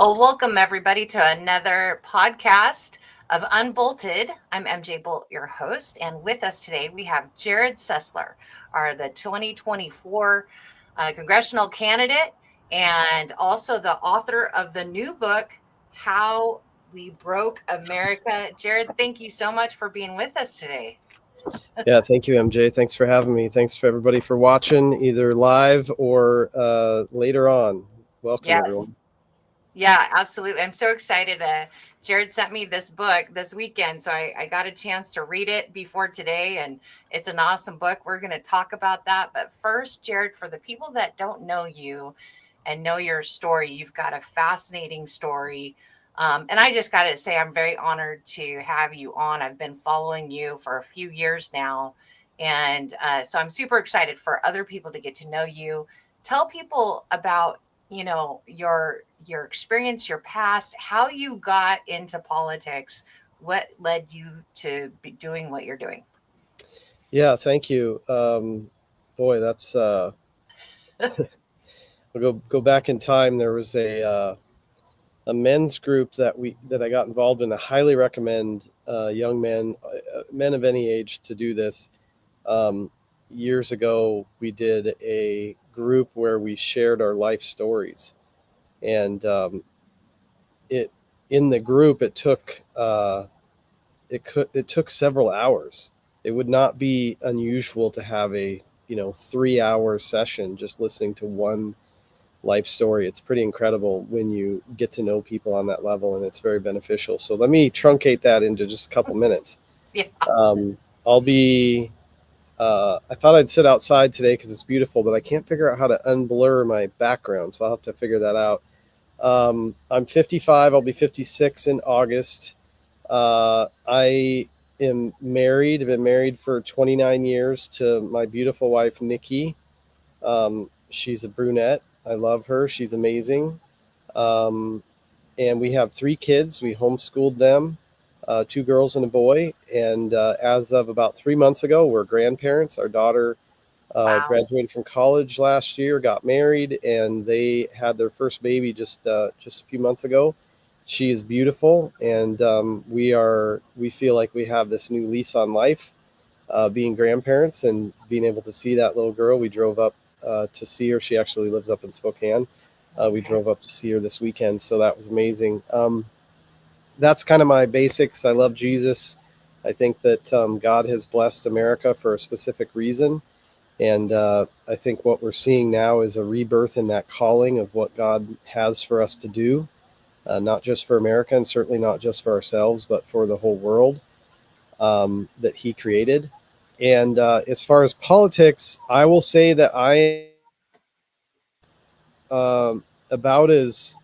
Well, welcome everybody to another podcast of Unbolted. I'm MJ Bolt, your host, and with us today we have Jerrod Sessler, the 2024 congressional candidate, and also the author of the new book, How We Broke America. Jerrod, thank you so much for being with us today. Yeah, thank you, MJ. Thanks for having me. Thanks for everybody for watching, either live or later on. Welcome, everyone. Yes. Yeah, absolutely. I'm so excited. Jerrod sent me this book this weekend, so I got a chance to read it before today, and it's an awesome book. We're going to talk about that. But first, Jerrod, for the people that don't know you and know your story, you've got a fascinating story. And I just got to say, I'm very honored to have you on. I've been following you for a few years now. And so I'm super excited for other people to get to know you. Tell people about your experience, your past, how you got into politics, what led you to be doing what you're doing. Yeah, thank you. Boy, that's we'll go back in time. There was a men's group that I got involved in. I highly recommend young men, men of any age, to do this. Um, Years ago, we did a group where we shared our life stories, and it in the group it took several hours. It would not be unusual to have a 3 hour session just listening to one life story. It's pretty incredible when you get to know people on that level, and it's very beneficial. So let me truncate that into just a couple minutes. Yeah. um, I'll be I thought I'd sit outside today because it's beautiful, but I can't figure out how to unblur my background, so I'll have to figure that out. I'm 55. I'll be 56 in August. I am married. I've been married for 29 years to my beautiful wife, Nikki. She's a brunette. I love her. She's amazing. Um, and we have 3 kids. We homeschooled them, 2 girls and a boy. And as of about 3 months ago, we're grandparents. Our daughter Wow. graduated from college last year, got married, and they had their first baby just a few months ago. She is beautiful, and we feel like we have this new lease on life, being grandparents and being able to see that little girl. We drove up to see her. She actually lives up in Spokane. We Okay. drove up to see her this weekend, so that was amazing. That's kind of my basics. I love Jesus. I think that God has blessed America for a specific reason, and I think what we're seeing now is a rebirth in that calling of what God has for us to do, not just for America and certainly not just for ourselves, but for the whole world that He created. And as far as politics, I will say that I about as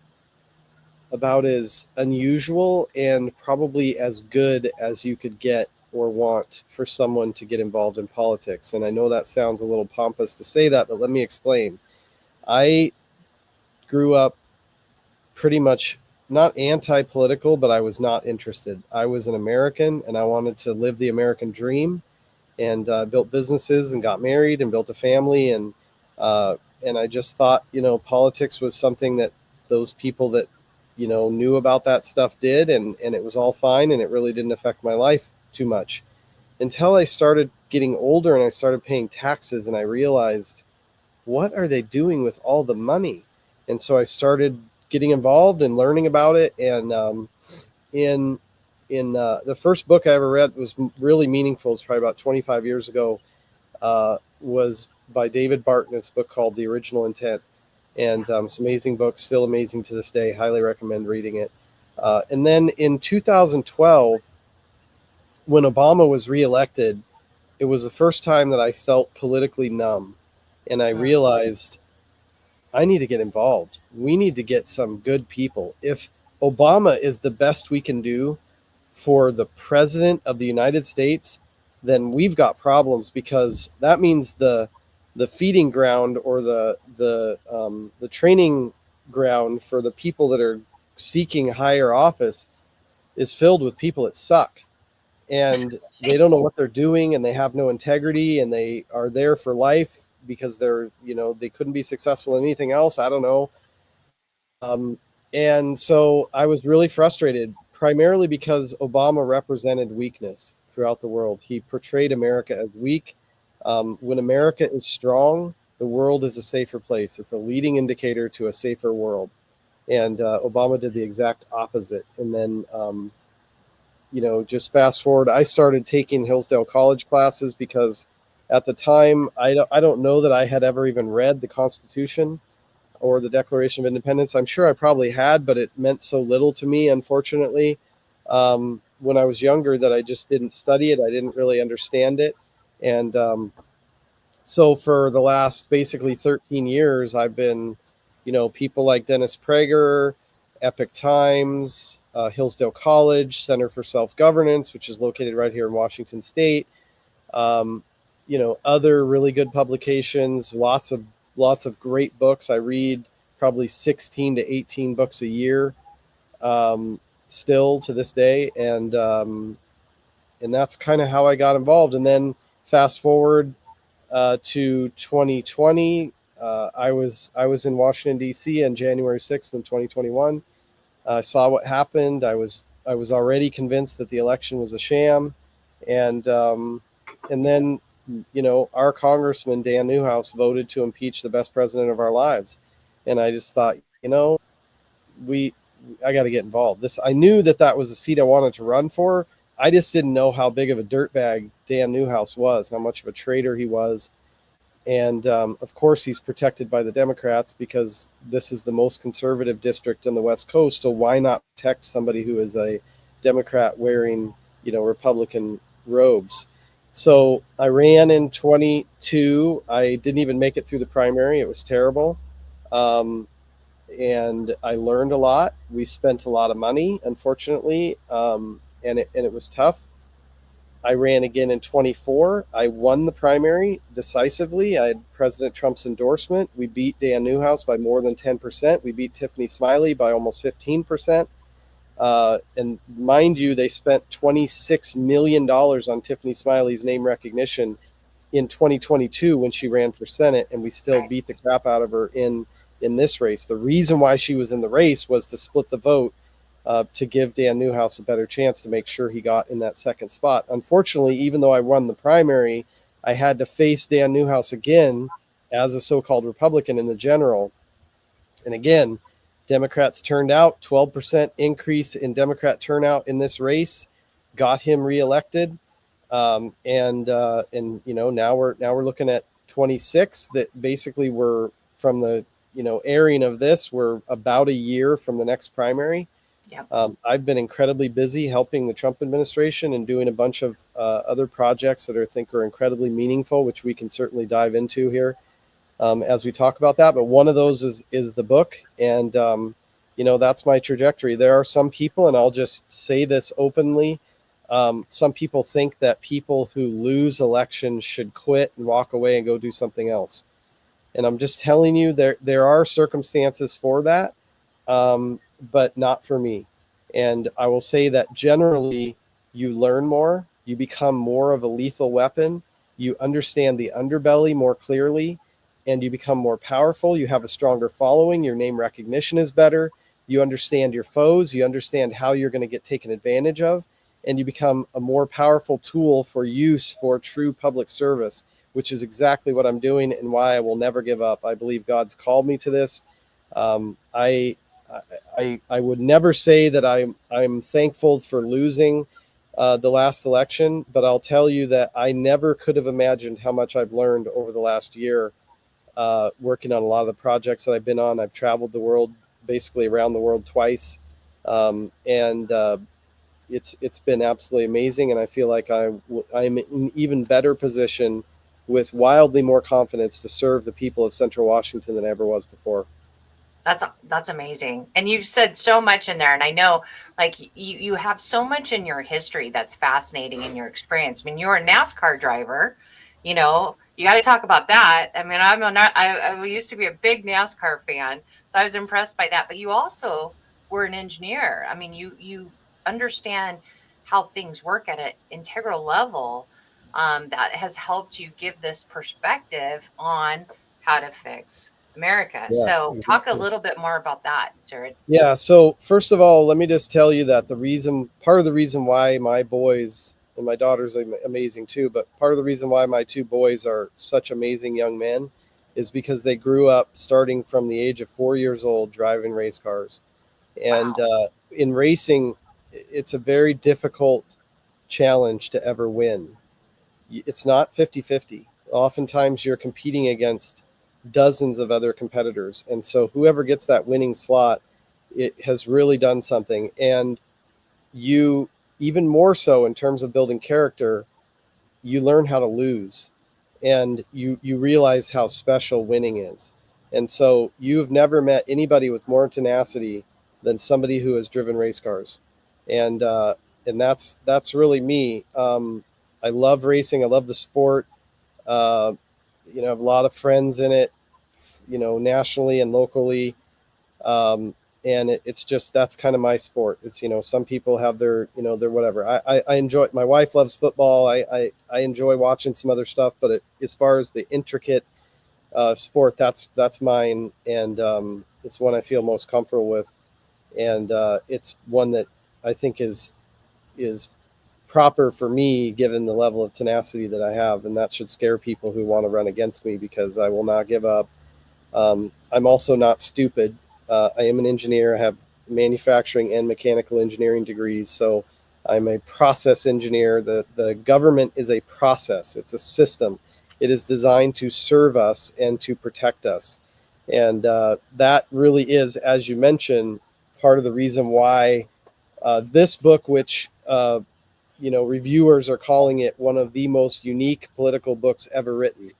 about as unusual and probably as good as you could get or want for someone to get involved in politics. And I know that sounds a little pompous to say that, but let me explain. I grew up pretty much not anti-political, but I was not interested. I was an American and I wanted to live the American dream, and built businesses and got married and built a family, and I just thought politics was something that those people that knew about that stuff did, and it was all fine, and it really didn't affect my life too much until I started getting older and I started paying taxes, and I realized, what are they doing with all the money? And so I started getting involved and learning about it. And in the first book I ever read was really meaningful. It's probably about 25 years ago. Was by David Barton. It's a book called The Original Intent, and it's an amazing book, still amazing to this day. Highly recommend reading it. And then in 2012, when Obama was reelected, it was the first time that I felt politically numb, and I Mm. realized I need to get involved. We need to get some good people. If Obama is the best we can do for the president of the United States, then we've got problems, because that means the feeding ground, or the training ground for the people that are seeking higher office is filled with people that suck, and they don't know what they're doing, and they have no integrity, and they are there for life because they couldn't be successful in anything else. I don't know. And so I was really frustrated, primarily because Obama represented weakness throughout the world. He portrayed America as weak. When America is strong, the world is a safer place. It's a leading indicator to a safer world. And Obama did the exact opposite. And then, just fast forward, I started taking Hillsdale College classes because at the time, I don't know that I had ever even read the Constitution or the Declaration of Independence. I'm sure I probably had, but it meant so little to me, unfortunately, when I was younger, that I just didn't study it. I didn't really understand it. And so for the last basically 13 years, I've been, people like Dennis Prager, Epic Times, Hillsdale College, Center for Self Governance, which is located right here in Washington State. Um, other really good publications, lots of great books. I read probably 16 to 18 books a year, um, still to this day, and that's kind of how I got involved. And then fast forward to 2020, I was in Washington D.C. on January 6th in 2021. I saw what happened. I was already convinced that the election was a sham, and then our congressman Dan Newhouse voted to impeach the best president of our lives, and I just thought, we I got to get involved. This I knew that was a seat I wanted to run for. I just didn't know how big of a dirtbag Dan Newhouse was, how much of a traitor he was, and of course, he's protected by the Democrats because this is the most conservative district on the West Coast. So why not protect somebody who is a Democrat wearing, Republican robes? So I ran in 22. I didn't even make it through the primary. It was terrible. Um, and I learned a lot. We spent a lot of money, unfortunately, and it was tough. I ran again in 24. I won the primary decisively. I had President Trump's endorsement. We beat Dan Newhouse by more than 10%. We beat Tiffany Smiley by almost 15%. And mind you, they spent $26 million on Tiffany Smiley's name recognition in 2022 when she ran for Senate, and we still Right. beat the crap out of her in this race. The reason why she was in the race was to split the vote, to give Dan Newhouse a better chance to make sure he got in that second spot. Unfortunately, even though I won the primary, I had to face Dan Newhouse again as a so-called Republican in the general. And again, Democrats turned out. 12% increase in Democrat turnout in this race got him reelected. And now we're looking at 26. That basically we're from the airing of this. We're about a year from the next primary. Yep. I've been incredibly busy helping the Trump administration and doing a bunch of other projects that I think are incredibly meaningful, which we can certainly dive into here as we talk about that. But one of those is the book, and that's my trajectory. There are some people, and I'll just say this openly. Some people think that people who lose elections should quit and walk away and go do something else. And I'm just telling you, there are circumstances for that, but not for me. And I will say that generally, you learn more, you become more of a lethal weapon, you understand the underbelly more clearly, and you become more powerful. You have a stronger following, your name recognition is better, you understand your foes, you understand how you're going to get taken advantage of, and you become a more powerful tool for use for true public service, which is exactly what I'm doing and why I will never give up. I believe God's called me to this. I would never say that I'm thankful for losing the last election, but I'll tell you that I never could have imagined how much I've learned over the last year, working on a lot of the projects that I've been on. I've traveled the world, basically around the world twice, and it's been absolutely amazing. And I feel like I'm in an even better position, with wildly more confidence, to serve the people of Central Washington than I ever was before. That's amazing. And you've said so much in there. And I know like you have so much in your history that's fascinating in your experience. I mean, you're a NASCAR driver, you got to talk about that. I mean, I used to be a big NASCAR fan, so I was impressed by that. But you also were an engineer. I mean, you understand how things work at an integral level. That has helped you give this perspective on how to fix America. Yeah, So talk a exactly. little bit more about that, Jerrod. Yeah. So first of all, let me just tell you that part of the reason why my boys and my daughters are amazing too, but part of the reason why my two boys are such amazing young men is because they grew up starting from the age of 4 years old driving race cars. And Wow. in racing, it's a very difficult challenge to ever win. It's not 50-50. Oftentimes you're competing against dozens of other competitors. And so whoever gets that winning slot, it has really done something. And you, even more so in terms of building character, you learn how to lose, and you realize how special winning is. And so you've never met anybody with more tenacity than somebody who has driven race cars. And that's really me. I love racing. I love the sport. uh, I have a lot of friends in it, nationally and locally. um, and it's just, that's kind of my sport. It's, some people have their whatever. I enjoy, my wife loves football. I enjoy watching some other stuff, but as far as the intricate sport, that's mine. And it's one I feel most comfortable with. And it's one that I think is proper for me, given the level of tenacity that I have. And that should scare people who want to run against me, because I will not give up. I'm also not stupid. I am an engineer. I have manufacturing and mechanical engineering degrees. So I'm a process engineer. The government is a process, it's a system. It is designed to serve us and to protect us. And that really is, as you mentioned, part of the reason why this book, which reviewers are calling it one of the most unique political books ever written,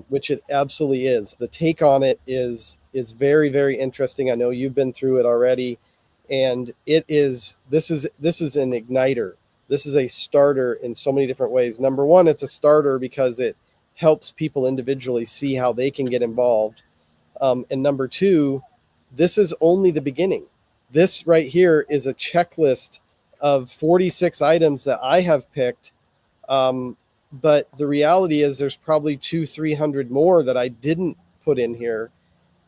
which it absolutely is. The take on it is very, very interesting. I know you've been through it already, and it is this is an igniter. This is a starter in so many different ways. Number one, it's a starter because it helps people individually see how they can get involved. And number two, this is only the beginning. This right here is a checklist of 46 items that I have picked. But the reality is there's probably 200-300 more that I didn't put in here.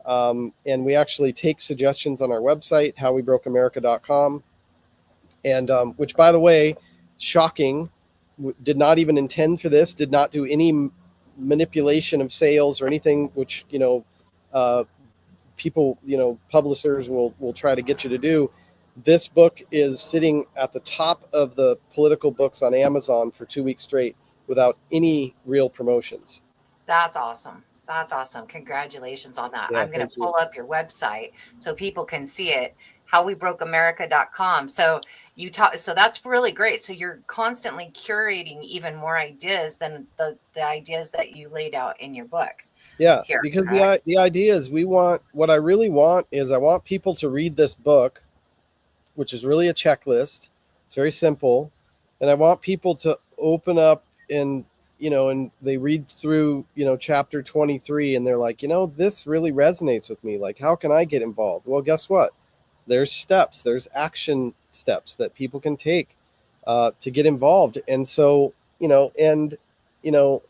And we actually take suggestions on our website, howwebrokeamerica.com. And which, by the way, shocking, did not even intend for this, did not do any manipulation of sales or anything, which, uh, people, publishers will try to get you to do. This book is sitting at the top of the political books on Amazon for 2 weeks straight without any real promotions. That's awesome. That's awesome. Congratulations on that. Yeah, I'm going to thank you. pull up your website so people can see it. Howwebrokeamerica.com. So so that's really great. So you're constantly curating even more ideas than the ideas that you laid out in your book Yeah, here, because correct? the idea is, what I really want is, I want people to read this book, which is really a checklist. It's very simple. And I want people to open up and, and they read through, chapter 23, and they're like, this really resonates with me. Like, how can I get involved? Well, guess what? There's action steps that people can take to get involved. And so, and, you know,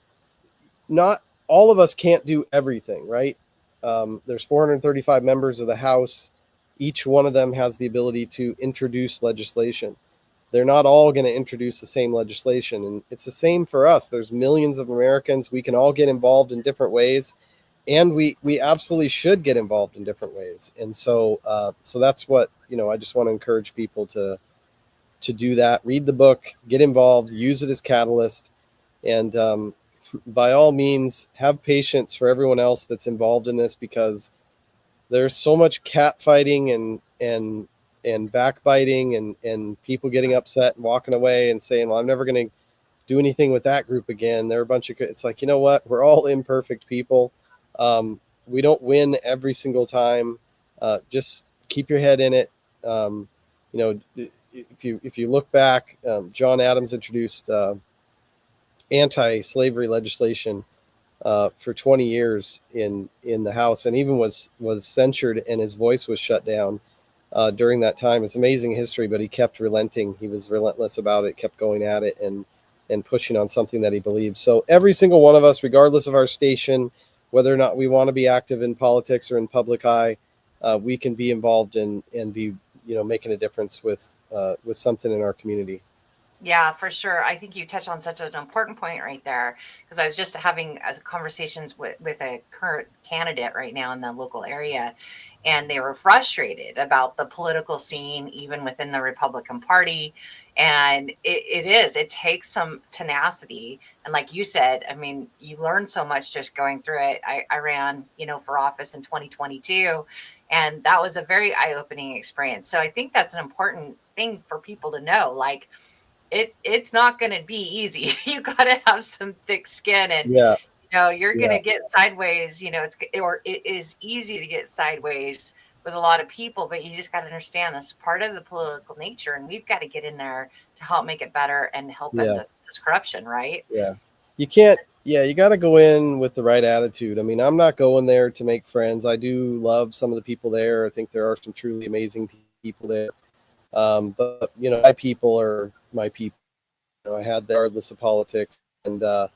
not all of us can't do everything, right? There's 435 members of the House. Each one of them has the ability to introduce legislation. They're not all going to introduce the same legislation. And it's the same for us. There's millions of Americans. We can all get involved in different ways. And we absolutely should get involved in different ways. And so that's what, I just want to encourage people to do that. Read the book, get involved, use it as catalyst. And by all means, have patience for everyone else that's involved in this, because there's so much cat fighting and backbiting and people getting upset and walking away and saying, well, I'm never going to do anything with that group again. They're a bunch of, it's like, you know what? We're all imperfect people. We don't win every single time. Just keep your head in it. If you look back, John Adams introduced anti-slavery legislation for 20 years in the House, and even was censured, and his voice was shut down during that time. It's amazing history, but he kept relenting. He was relentless about it, kept going at it, and pushing on something that he believed. So every single one of us, regardless of our station, whether or not we want to be active in politics or in public eye, we can be involved and be, making a difference with something in our community. Yeah, for sure. I think you touched on such an important point right there, because I was just having conversations with a current candidate right now in the local area, and they were frustrated about the political scene, even within the Republican Party. And it takes some tenacity. And like you said, I mean, you learn so much just going through it. I ran, for office in 2022, and that was a very eye-opening experience. So I think that's an important thing for people to know. Like, it's not going to be easy. You got to have some thick skin, and Yeah, you're going yeah, to get sideways. It is easy to get sideways with a lot of people, but you just got to understand that's part of the political nature, and we've got to get in there to help make it better and help end yeah, this corruption, right? yeah. You can't. Yeah, you got to go in with the right attitude. I mean, I'm not going there to make friends. I do love some of the people there. I think there are some truly amazing people there. But my people are my people. I had that regardless of politics, and the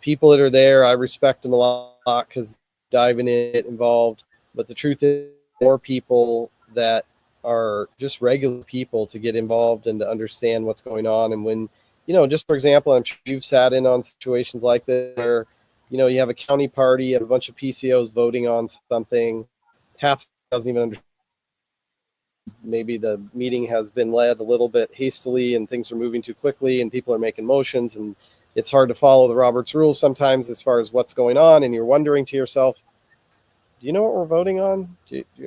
people that are there, I respect them a lot because diving in, get involved. But the truth is, more people that are just regular people to get involved and to understand what's going on. And when, just for example, I'm sure you've sat in on situations like this where, you have a county party, you have a bunch of PCOs voting on something, half doesn't even understand. Maybe the meeting has been led a little bit hastily and things are moving too quickly and people are making motions and it's hard to follow the Roberts rules sometimes as far as what's going on. And you're wondering to yourself, do you know what we're voting on?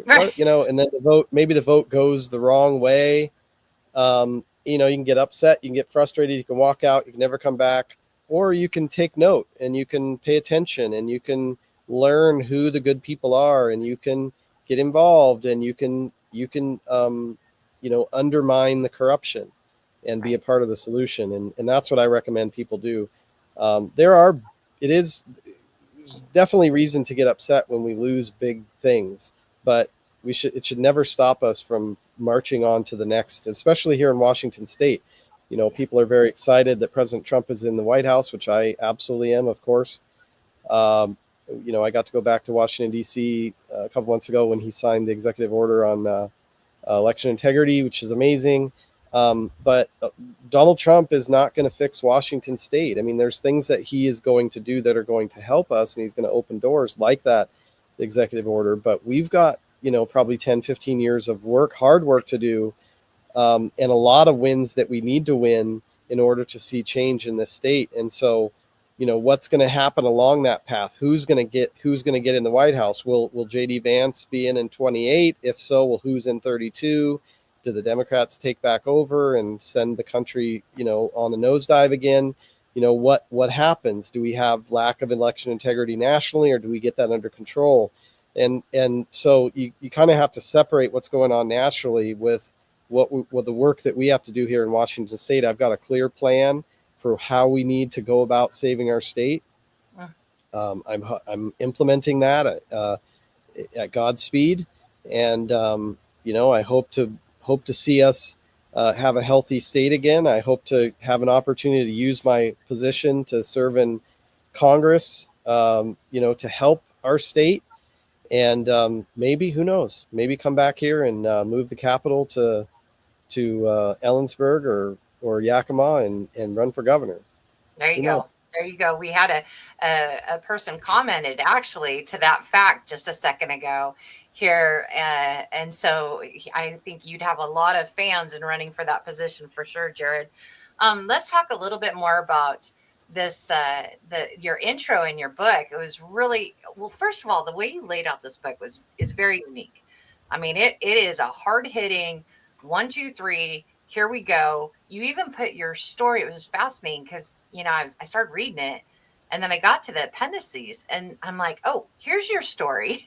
Right. And then maybe the vote goes the wrong way. You can get upset, you can get frustrated, you can walk out, you can never come back, or you can take note and you can pay attention and you can learn who the good people are and you can get involved and you can undermine the corruption and be a Right. part of the solution. And that's what I recommend people do. It is definitely reason to get upset when we lose big things, but it should never stop us from marching on to the next, especially here in Washington State. Yeah. People are very excited that President Trump is in the White House, which I absolutely am, of course. Um, I got to go back to Washington D.C. A couple months ago when he signed the executive order on election integrity, which is amazing. But Donald Trump is not going to fix Washington State. I mean, there's things that he is going to do that are going to help us, and he's going to open doors like that executive order. But we've got, probably 10, 15 years of hard work to do, and a lot of wins that we need to win in order to see change in this state. And so, what's going to happen along that path? Who's going to get in the White House? Will JD Vance be in 28? If so, well, who's in 32? Do the Democrats take back over and send the country, on a nosedive again? What happens? Do we have lack of election integrity nationally, or do we get that under control? And so you kind of have to separate what's going on nationally with what the work that we have to do here in Washington State. I've got a clear plan for how we need to go about saving our state. Mm. I'm implementing that at God's speed, and I hope to see us have a healthy state again. I hope to have an opportunity to use my position to serve in Congress, to help our state, and maybe, who knows, maybe come back here and move the capital to Ellensburg or Yakima and run for governor. There you Who go. knows? There you go. We had a person commented actually to that fact just a second ago here. And so I think you'd have a lot of fans in running for that position for sure, Jerrod. Let's talk a little bit more about this, your intro in your book. It was really, well, first of all, the way you laid out this book is very unique. I mean, it is a hard hitting 1, 2, 3. Here we go. You even put your story. It was fascinating because I started reading it, and then I got to the appendices, and I'm like, oh, here's your story.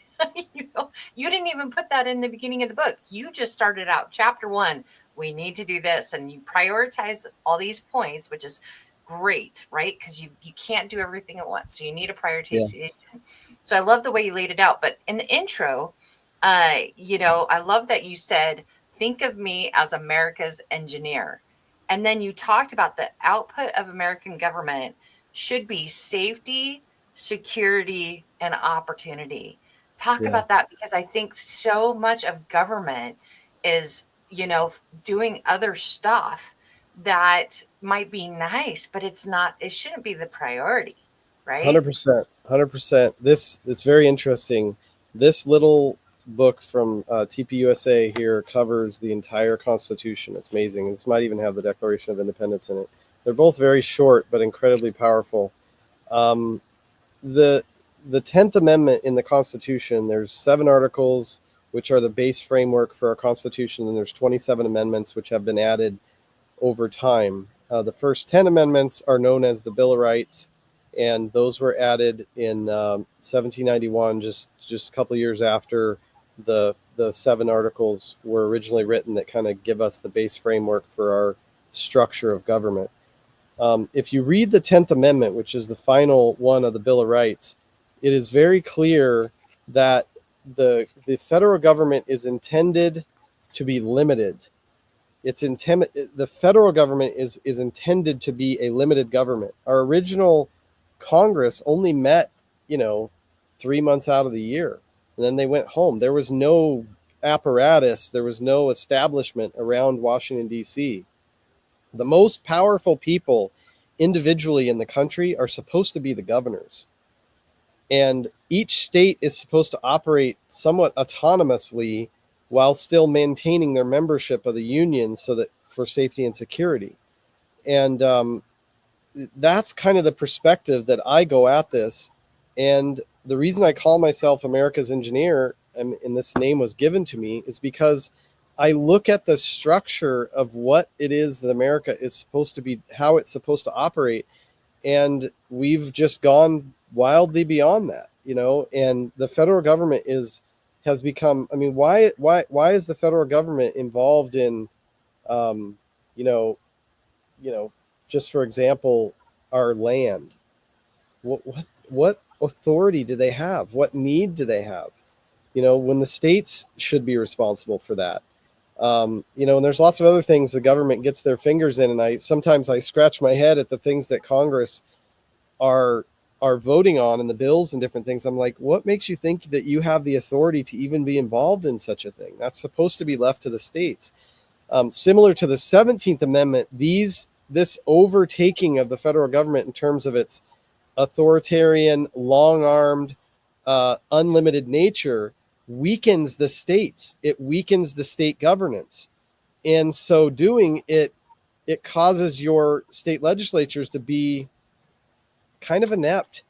You didn't even put that in the beginning of the book. You just started out chapter 1. We need to do this, and you prioritize all these points, which is great, right? Because you can't do everything at once, so you need a Yeah, prioritization. So I love the way you laid it out. But in the intro, I love that you said, think of me as America's engineer. And then you talked about the output of American government should be safety, security, and opportunity. Talk Yeah. about that, because I think so much of government is, doing other stuff that might be nice, but it's not, it shouldn't be the priority, right? 100%. 100%. This it's very interesting. This little book from TPUSA here covers the entire Constitution. It's amazing. This might even have the Declaration of Independence in it. They're both very short but incredibly powerful. Um, the the 10th Amendment in the Constitution, there's 7 articles which are the base framework for our Constitution, and there's 27 amendments which have been added over time. The first 10 amendments are known as the Bill of Rights, and those were added in 1791, just a couple of years after the 7 articles were originally written that kind of give us the base framework for our structure of government. If you read the 10th Amendment, which is the final one of the Bill of Rights, it is very clear that the federal government is intended to be limited. The federal government is intended to be a limited government. Our original Congress only met, 3 months out of the year, and then they went home. There was no apparatus, there was no establishment around Washington, D.C. The most powerful people individually in the country are supposed to be the governors. And each state is supposed to operate somewhat autonomously while still maintaining their membership of the union so that for safety and security. And that's kind of the perspective that I go at this. And the reason I call myself America's engineer, and this name was given to me, is because I look at the structure of what it is that America is supposed to be, how it's supposed to operate. And we've just gone wildly beyond that, and the federal government has become, I mean, why is the federal government involved in, um, you know, just for example, our land? What authority do they have? What need do they have? When the states should be responsible for that. And there's lots of other things the government gets their fingers in, and sometimes I scratch my head at the things that Congress are voting on and the bills and different things. I'm like, what makes you think that you have the authority to even be involved in such a thing? That's supposed to be left to the states. Similar to the 17th Amendment, this overtaking of the federal government in terms of its authoritarian, long-armed, unlimited nature weakens the states. It weakens the state governance. And so doing it causes your state legislatures to be kind of inept.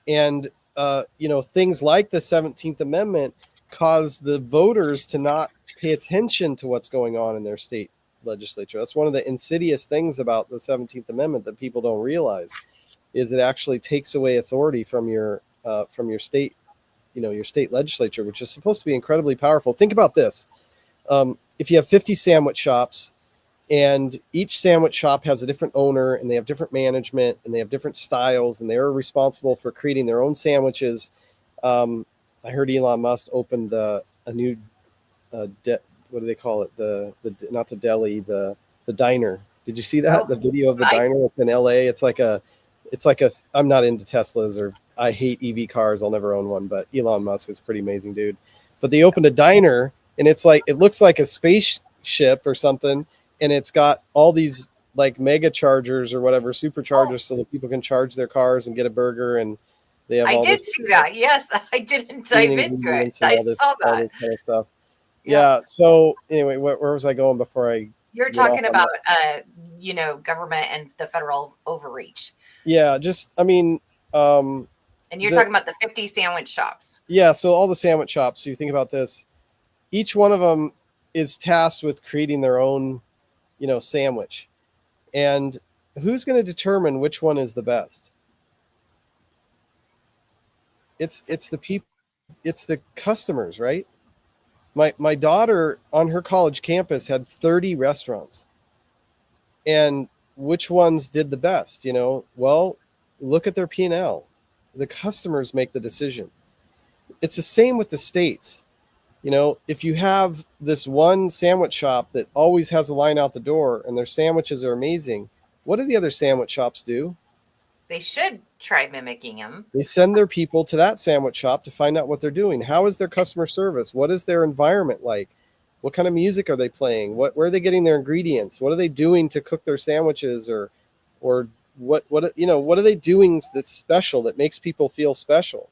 And, things like the 17th Amendment cause the voters to not pay attention to what's going on in their state legislature. That's one of the insidious things about the 17th Amendment that people don't realize, is it actually takes away authority from your state, your state legislature, which is supposed to be incredibly powerful. Think about this. If you have 50 sandwich shops, and each sandwich shop has a different owner, and they have different management, and they have different styles, and they're responsible for creating their own sandwiches. I heard Elon Musk opened a new, what do they call it? The not the deli, the diner. Did you see that? Oh, The video of the diner? It's in LA. It's like a. I'm not into Teslas, or I hate EV cars. I'll never own one. But Elon Musk is a pretty amazing dude. But they opened a diner, and it looks like a spaceship or something. And it's got all these like mega chargers or whatever, superchargers, so that people can charge their cars and get a burger. And they have all did this see that. Yes, I didn't dive into it. I saw all that. this kind of stuff. Yeah. Yeah. So anyway, where was I going before I You're went off talking on about, that? government and the federal overreach. Yeah. Just, I mean, And you're talking about the 50 sandwich shops. yeah. So all the sandwich shops, so you think about this, each one of them is tasked with creating their own, sandwich. And who's going to determine which one is the best? It's the people, it's the customers, right? My daughter on her college campus had 30 restaurants. And which ones did the best? Well, look at their P&L. The customers make the decision. It's the same with the states. If you have this one sandwich shop that always has a line out the door and their sandwiches are amazing, what do the other sandwich shops do? They should try mimicking him. They send their people to that sandwich shop to find out what they're doing. How is their customer service? What is their environment like? What kind of music are they playing? Where are they getting their ingredients? What are they doing to cook their sandwiches, or what are they doing that's special, that makes people feel special?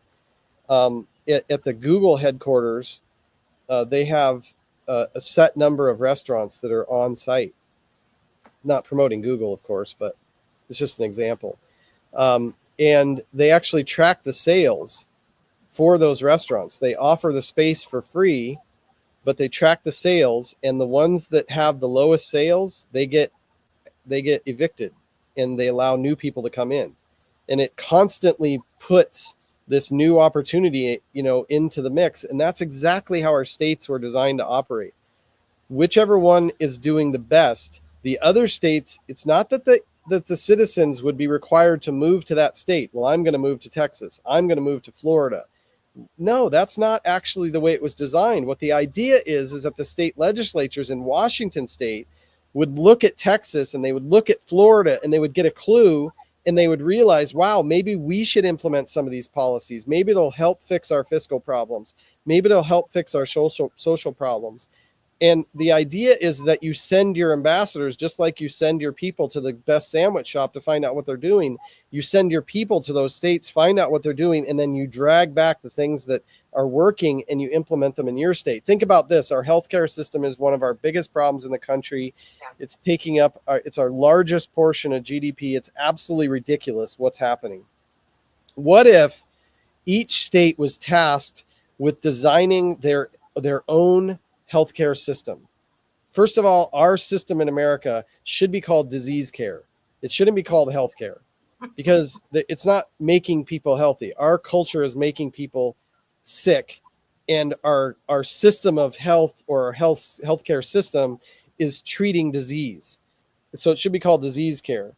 At the Google headquarters, they have a set number of restaurants that are on site. Not promoting Google, of course, but it's just an example. And they actually track the sales for those restaurants. They offer the space for free, but they track the sales, and the ones that have the lowest sales, they get evicted, and they allow new people to come in. And it constantly puts this new opportunity, into the mix. And that's exactly how our states were designed to operate. Whichever one is doing the best, the other states, it's not that the citizens would be required to move to that state. Well, I'm going to move to Texas. I'm going to move to Florida. No, that's not actually the way it was designed. What the idea is that the state legislatures in Washington state would look at Texas, and they would look at Florida, and they would get a clue, and they would realize, wow, maybe we should implement some of these policies. Maybe it'll help fix our fiscal problems. Maybe it'll help fix our social problems. And the idea is that you send your ambassadors, just like you send your people to the best sandwich shop to find out what they're doing. You send your people to those states, find out what they're doing, and then you drag back the things that are working and you implement them in your state. Think about this. Our healthcare system is one of our biggest problems in the country. It's taking up, it's our largest portion of GDP. It's absolutely ridiculous what's happening. What if each state was tasked with designing their own healthcare system? First of all, our system in America should be called disease care. It shouldn't be called healthcare, because it's not making people healthy. Our culture is making people sick, and our system of health, or our healthcare system, is treating disease. So it should be called disease care.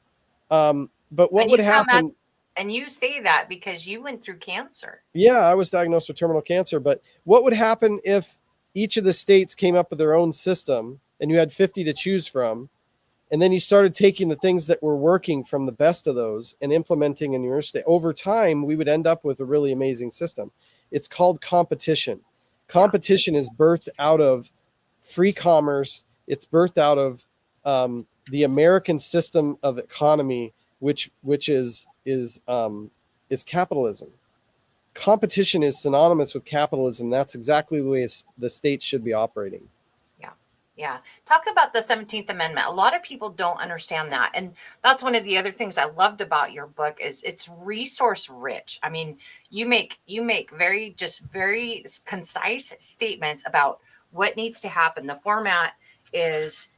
But what would happen? And you say that because you went through cancer. Yeah, I was diagnosed with terminal cancer. But what would happen if each of the states came up with their own system, and you had 50 to choose from, and then you started taking the things that were working from the best of those and implementing in your state? Over time, we would end up with a really amazing system. It's called competition. Competition is birthed out of free commerce. It's birthed out of the American system of economy, which is capitalism. Competition is synonymous with capitalism. That's exactly the way the states should be operating. Yeah. Talk about the 17th Amendment. A lot of people don't understand that. And that's one of the other things I loved about your book is it's resource rich. I mean, you make very concise statements about what needs to happen. The format is,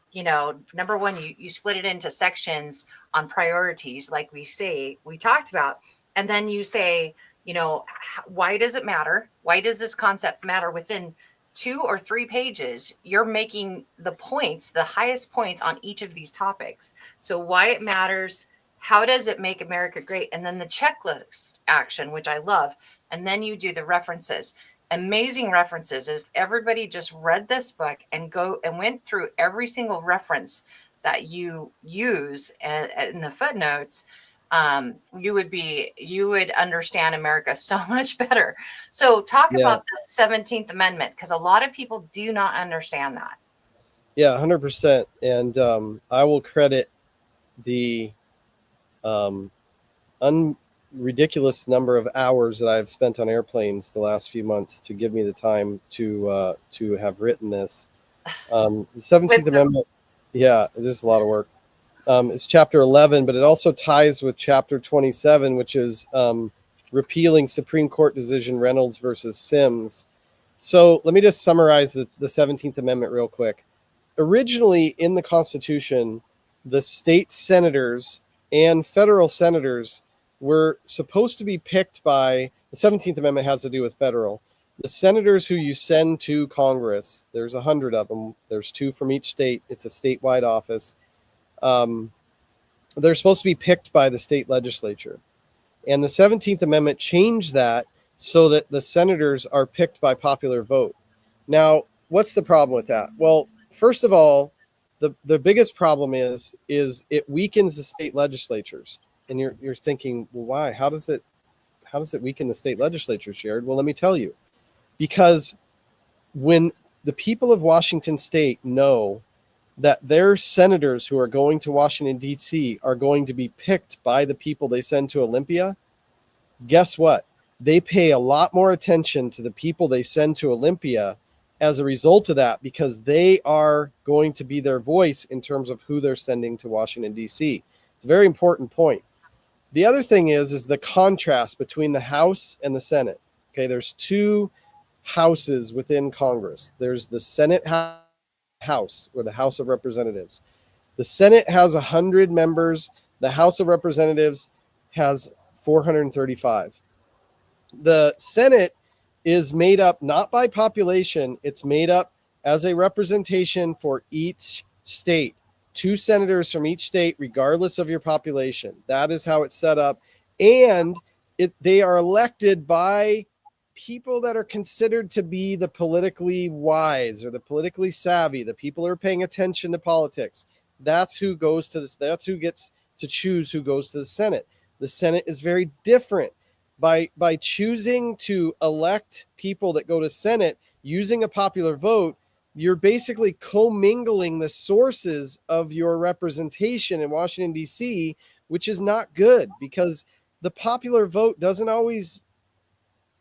number one, you split it into sections on priorities, like we talked about. And then you say, why does it matter? Why does this concept matter? Within 2 or 3 pages, you're making the highest points on each of these topics. So why it matters, how does it make America great? And then the checklist action, which I love. And then you do the references, amazing references. If everybody just read this book and went through every single reference that you use in the footnotes, you would understand America so much better. So talk about the 17th Amendment, because a lot of people do not understand that. Yeah, 100%. And I will credit the ridiculous number of hours that I've spent on airplanes the last few months to give me the time to have written this. The 17th Amendment, it's just a lot of work. It's chapter 11, but it also ties with chapter 27, which is repealing Supreme Court decision Reynolds versus Sims. So let me just summarize the 17th Amendment real quick. Originally in the Constitution, the state senators and federal senators were supposed to be picked by, the 17th Amendment has to do with federal. The senators who you send to Congress, there's 100 of them. There's 2 from each state. It's a statewide office. They're supposed to be picked by the state legislature. And the 17th Amendment changed that so that the senators are picked by popular vote. Now, what's the problem with that? Well, first of all, the biggest problem is it weakens the state legislatures. And you're thinking, well, why? How does it weaken the state legislature, Jerrod? Well, let me tell you. Because when the people of Washington state know that their senators who are going to Washington, D.C. are going to be picked by the people they send to Olympia, guess what? They pay a lot more attention to the people they send to Olympia as a result of that, because they are going to be their voice in terms of who they're sending to Washington, D.C. It's a very important point. The other thing is the contrast between the House and the Senate. Okay, there's two houses within Congress. There's the Senate House, or the House of Representatives. The Senate has 100 members. The House of Representatives has 435. The Senate is made up not by population, it's made up as a representation for each state. Two senators from each state, regardless of your population. That is how it's set up. And they are elected by people that are considered to be the politically wise or the politically savvy, the people who are paying attention to politics. That's who goes to this. That's who gets to choose who goes to the Senate. The Senate is very different. By choosing to elect people that go to Senate using a popular vote, you're basically commingling the sources of your representation in Washington, D.C., which is not good, because the popular vote doesn't always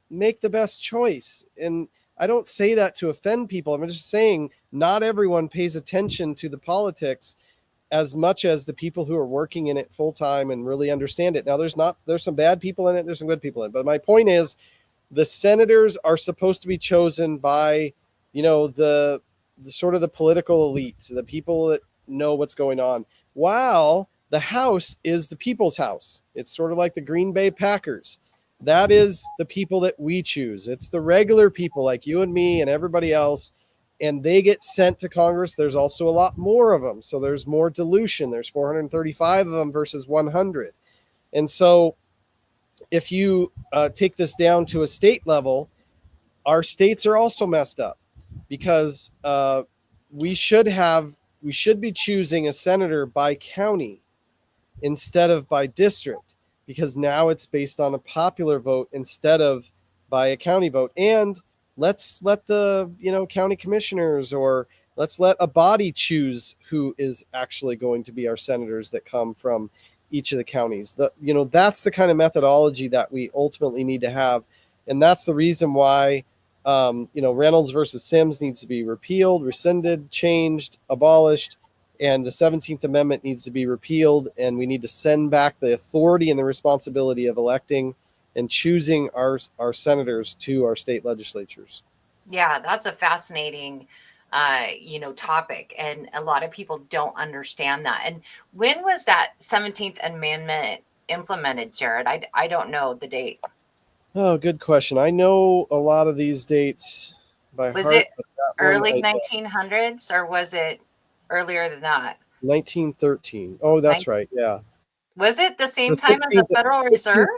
make the best choice. And I don't say that to offend people. I'm just saying not everyone pays attention to the politics as much as the people who are working in it full time and really understand it. Now, there's some bad people in it, there's some good people in it. But my point is, the senators are supposed to be chosen by, the sort of the political elite, the people that know what's going on. While the House is the people's house. It's sort of like the Green Bay Packers. That is the people that we choose. It's the regular people like you and me and everybody else, and they get sent to Congress. There's also a lot more of them, so there's more dilution. There's 435 of them versus 100. And so if you take this down to a state level, our states are also messed up, because we should be choosing a senator by county instead of by district, because now it's based on a popular vote instead of by a county vote. And let's let the county commissioners, or let's let a body choose who is actually going to be our senators that come from each of the counties. That's the kind of methodology that we ultimately need to have. And that's the reason why Reynolds versus Sims needs to be repealed, rescinded, changed, abolished, and the 17th Amendment needs to be repealed, and we need to send back the authority and the responsibility of electing and choosing our senators to our state legislatures. Yeah, that's a fascinating topic, and a lot of people don't understand that. And when was that 17th Amendment implemented, Jerrod? I don't know the date. Oh, good question. I know a lot of these dates by Was heart, it but that one early I 1900s, or was it earlier than that? 1913. Oh, Nin- that's right. Yeah. Was it the The same time as the 16th Federal 16th Reserve?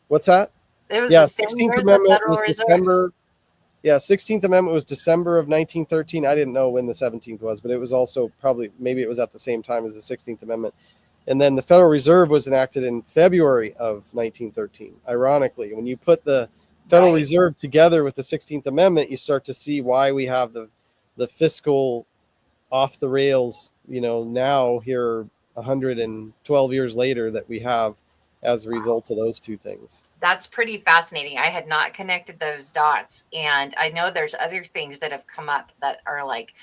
What's that? It was the Yeah, same year 16th as the Amendment Federal was Reserve. December. Yeah, 16th Amendment was December of 1913. I didn't know when the 17th was, but it was also maybe it was at the same time as the 16th Amendment. And then the Federal Reserve was enacted in February of 1913. Ironically, when you put the Federal Right. Reserve together with the 16th Amendment, you start to see why we have the fiscal off the rails, now here 112 years later, that we have as a result of those two things. That's pretty fascinating. I had not connected those dots. And I know there's other things that have come up that are like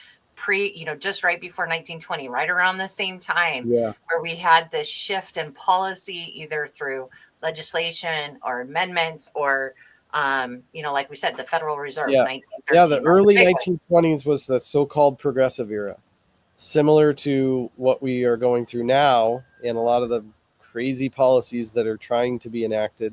just right before 1920, right around the same time, Yeah. where we had this shift in policy, either through legislation or amendments, or, like we said, the Federal Reserve, Yeah. Yeah, the 1913. That's a early big one. 1920s was the so-called progressive era, similar to what we are going through now, and a lot of the crazy policies that are trying to be enacted.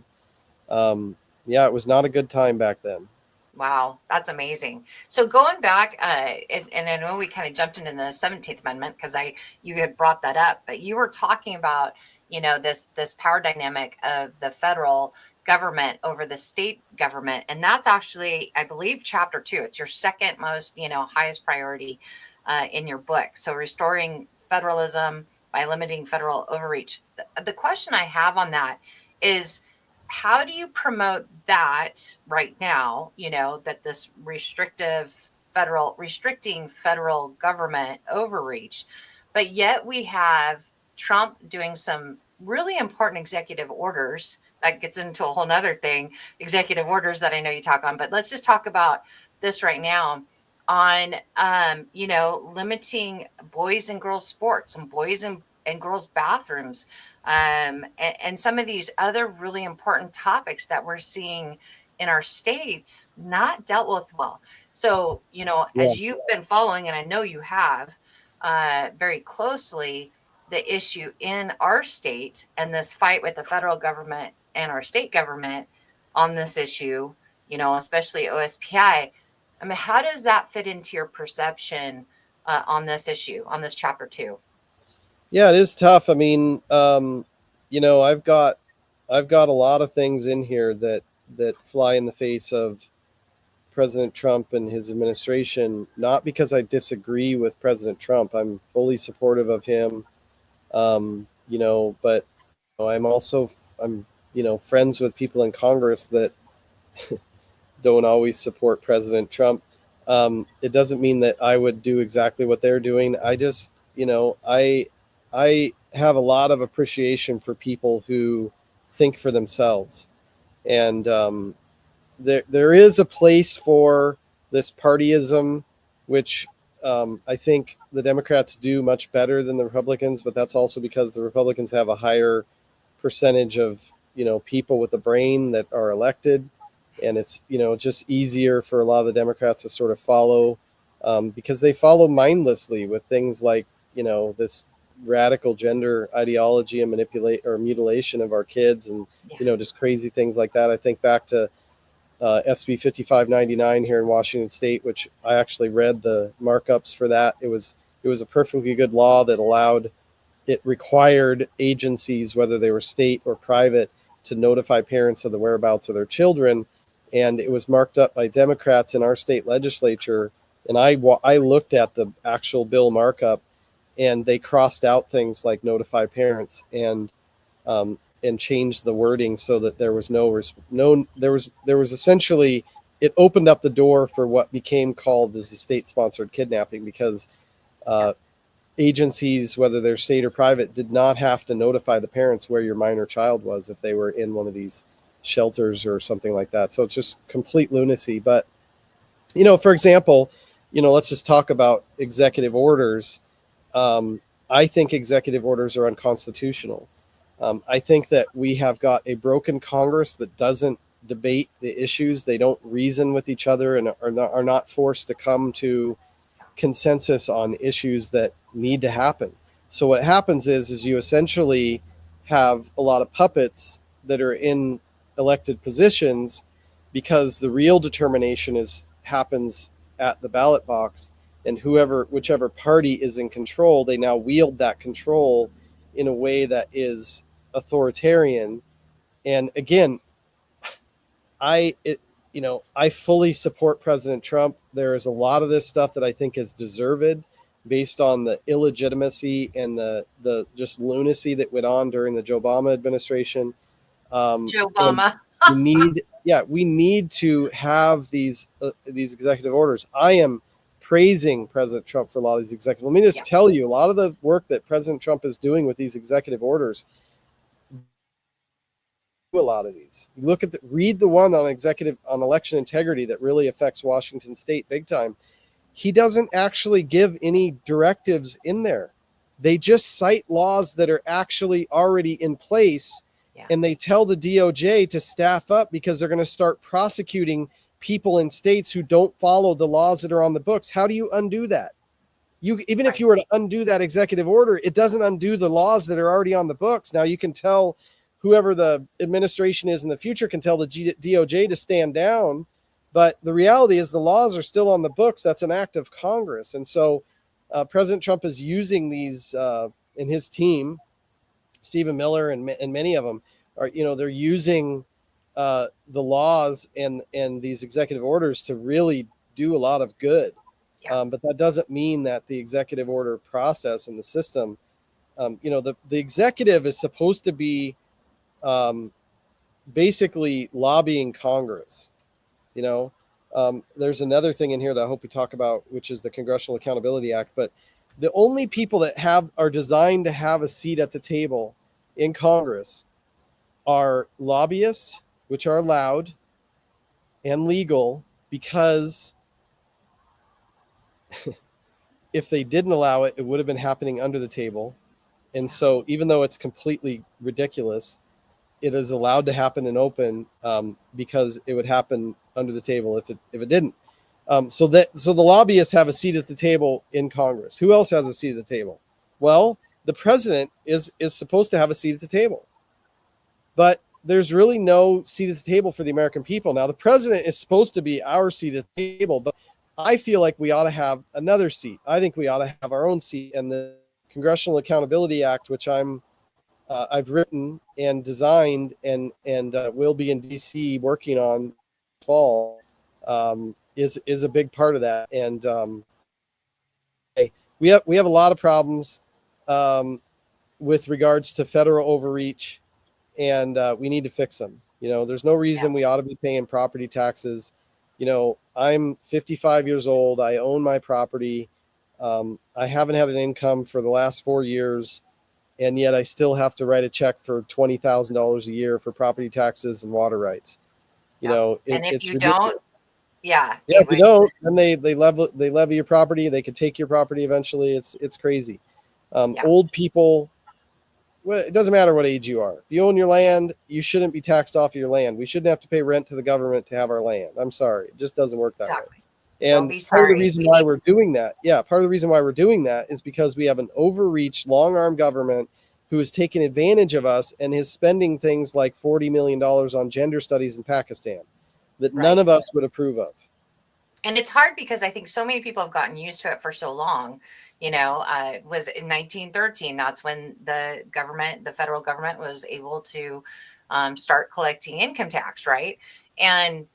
Yeah, it was not a good time back then. Wow, that's amazing. So going back, and I know we kind of jumped into the 17th Amendment because you had brought that up, but you were talking about, this power dynamic of the federal government over the state government, and that's actually, I believe, chapter 2. It's your second most, highest priority in your book. So restoring federalism by limiting federal overreach. The question I have on that is, how do you promote that right now? That this restricting federal government overreach, but yet we have Trump doing some really important executive orders. That gets into a whole nother thing, executive orders that I know you talk on, but let's just talk about this right now on, limiting boys and girls sports and boys and girls bathrooms, and some of these other really important topics that we're seeing in our states not dealt with well. So, Yeah. as you've been following, and I know you have, very closely, the issue in our state and this fight with the federal government and our state government on this issue, especially OSPI. I mean, how does that fit into your perception on this issue, on this chapter 2? Yeah, it is tough. I mean, I've got a lot of things in here that fly in the face of President Trump and his administration. Not because I disagree with President Trump. I'm fully supportive of him. But I'm friends with people in Congress that don't always support President Trump. It doesn't mean that I would do exactly what they're doing. I just, I have a lot of appreciation for people who think for themselves, and there is a place for this partyism, which I think the Democrats do much better than the Republicans, but that's also because the Republicans have a higher percentage of people with a brain that are elected, and it's just easier for a lot of the Democrats to sort of follow, because they follow mindlessly with things like this radical gender ideology and manipulate or mutilation of our kids, and Yeah. just crazy things like that. I think back to SB 5599 here in Washington State, which I actually read the markups for that. It was a perfectly good law that it required agencies, whether they were state or private, to notify parents of the whereabouts of their children. And it was marked up by Democrats in our state legislature. And I looked at the actual bill markup, and they crossed out things like notify parents, and changed the wording so that there was there was essentially, it opened up the door for what became called as the state-sponsored kidnapping, because Yeah. agencies, whether they're state or private, did not have to notify the parents where your minor child was if they were in one of these shelters or something like that. So it's just complete lunacy. But for example, let's just talk about executive orders. I think executive orders are unconstitutional. I think that we have got a broken Congress that doesn't debate the issues. They don't reason with each other, and are not forced to come to consensus on issues that need to happen. So what happens is you essentially have a lot of puppets that are in elected positions, because the real determination happens at the ballot box, and whichever party is in control, they now wield that control in a way that is authoritarian. And again, I it, I fully support President Trump. There is a lot of this stuff that I think is deserved, based on the illegitimacy and the just lunacy that went on during the Joe Obama administration. Joe And Obama. we need to have these executive orders. I am praising President Trump for a lot of these executive. Let me just Yeah. tell you, a lot of the work that President Trump is doing with these executive orders, a lot of these. You read the one on election integrity that really affects Washington State big time. He doesn't actually give any directives in there. They just cite laws that are actually already in place, Yeah. and they tell the DOJ to staff up, because they're going to start prosecuting people in states who don't follow the laws that are on the books. How do you undo that? Even if you were to undo that executive order, it doesn't undo the laws that are already on the books. Now you can tell whoever the administration is in the future, can tell the DOJ to stand down, but the reality is the laws are still on the books. That's an act of Congress. And so President Trump is using these, in his team, Stephen Miller and many of them are, they're using the laws and these executive orders to really do a lot of good. Yeah. But that doesn't mean that the executive order process and the system the executive is supposed to be um, basically lobbying Congress. You know, there's another thing in here that I hope we talk about, which is the Congressional Accountability Act. But the only people that are designed to have a seat at the table in Congress are lobbyists, which are allowed and legal, because if they didn't allow it, it would have been happening under the table. And so, even though it's completely ridiculous, it is allowed to happen in open, because it would happen under the table if it didn't. So the lobbyists have a seat at the table in Congress. Who else has a seat at the table? Well, the president is supposed to have a seat at the table, but there's really no seat at the table for the American people. Now, the president is supposed to be our seat at the table, but I feel like we ought to have another seat. I think we ought to have our own seat. And the Congressional Accountability Act, which I've written and designed and will be in DC working on fall, is a big part of that. And we have a lot of problems with regards to federal overreach, and we need to fix them. There's no reason we ought to be paying property taxes. I'm 55 years old. I own my property. I haven't had an income for the last 4 years, and yet I still have to write a check for $20,000 a year for property taxes and water rights. And if it's you ridiculous. don't, yeah, If you don't, then they levy your property. They could take your property eventually. It's crazy. Old people. Well, it doesn't matter what age you are. If you own your land, you shouldn't be taxed off of your land. We shouldn't have to pay rent to the government to have our land. I'm sorry. It just doesn't work that way. And part of the reason why we're doing that is because we have an overreach, long-arm government who is taking advantage of us and is spending things like $40 million on gender studies in Pakistan that none of us would approve of. And it's hard because I think so many people have gotten used to it for so long. It was in 1913. That's when the federal government was able to start collecting income tax, right? And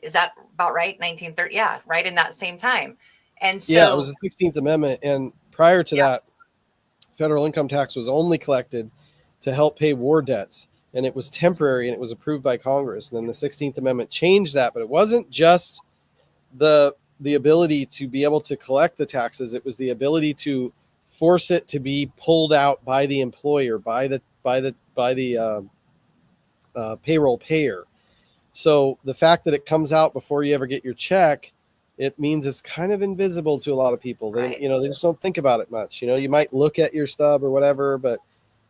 is that about right? 1930, yeah, right in that same time. And so it was the 16th Amendment, and prior to that, federal income tax was only collected to help pay war debts, and it was temporary, and it was approved by Congress. And then the 16th Amendment changed that, but it wasn't just the ability to be able to collect the taxes. It was the ability to force it to be pulled out by the employer, by the payroll payer. So the fact that it comes out before you ever get your check, it means it's kind of invisible to a lot of people. They just don't think about it much. You might look at your stub or whatever, but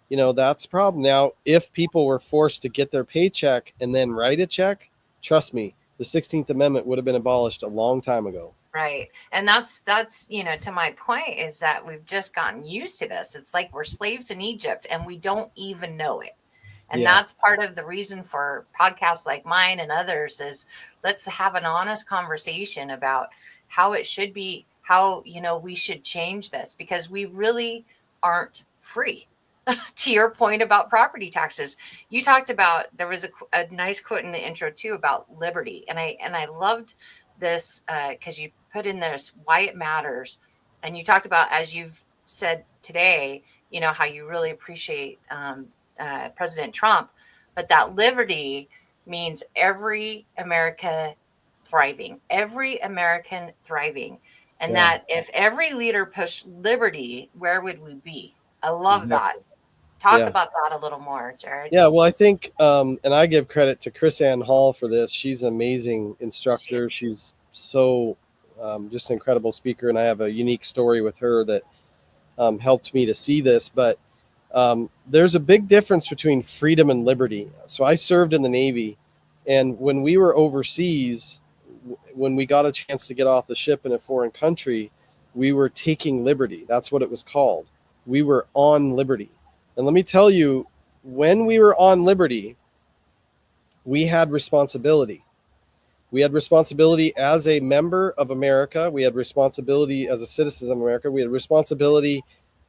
that's a problem. Now, if people were forced to get their paycheck and then write a check, trust me, the 16th Amendment would have been abolished a long time ago. Right. And that's, to my point, is that we've just gotten used to this. It's like we're slaves in Egypt and we don't even know it. And that's part of the reason for podcasts like mine and others is let's have an honest conversation about how it should be, how, we should change this, because we really aren't free. To your point about property taxes, you talked about, there was a nice quote in the intro too about liberty. And I loved this because you put in this why it matters. And you talked about, as you've said today, how you really appreciate President Trump, but that liberty means every American thriving. And that if every leader pushed liberty, where would we be? I love that. Talk about that a little more, Jerrod. Yeah, well, I think, and I give credit to Chris Ann Hall for this. She's an amazing instructor. She's so just an incredible speaker, and I have a unique story with her that helped me to see this. But there's a big difference between freedom and liberty. So I served in the Navy, and when we were overseas, when we got a chance to get off the ship in a foreign country, we were taking liberty. That's what it was called. We were on liberty. And let me tell you, when we were on liberty, we had responsibility. We had responsibility as a member of America. We had responsibility as a citizen of America. We had responsibility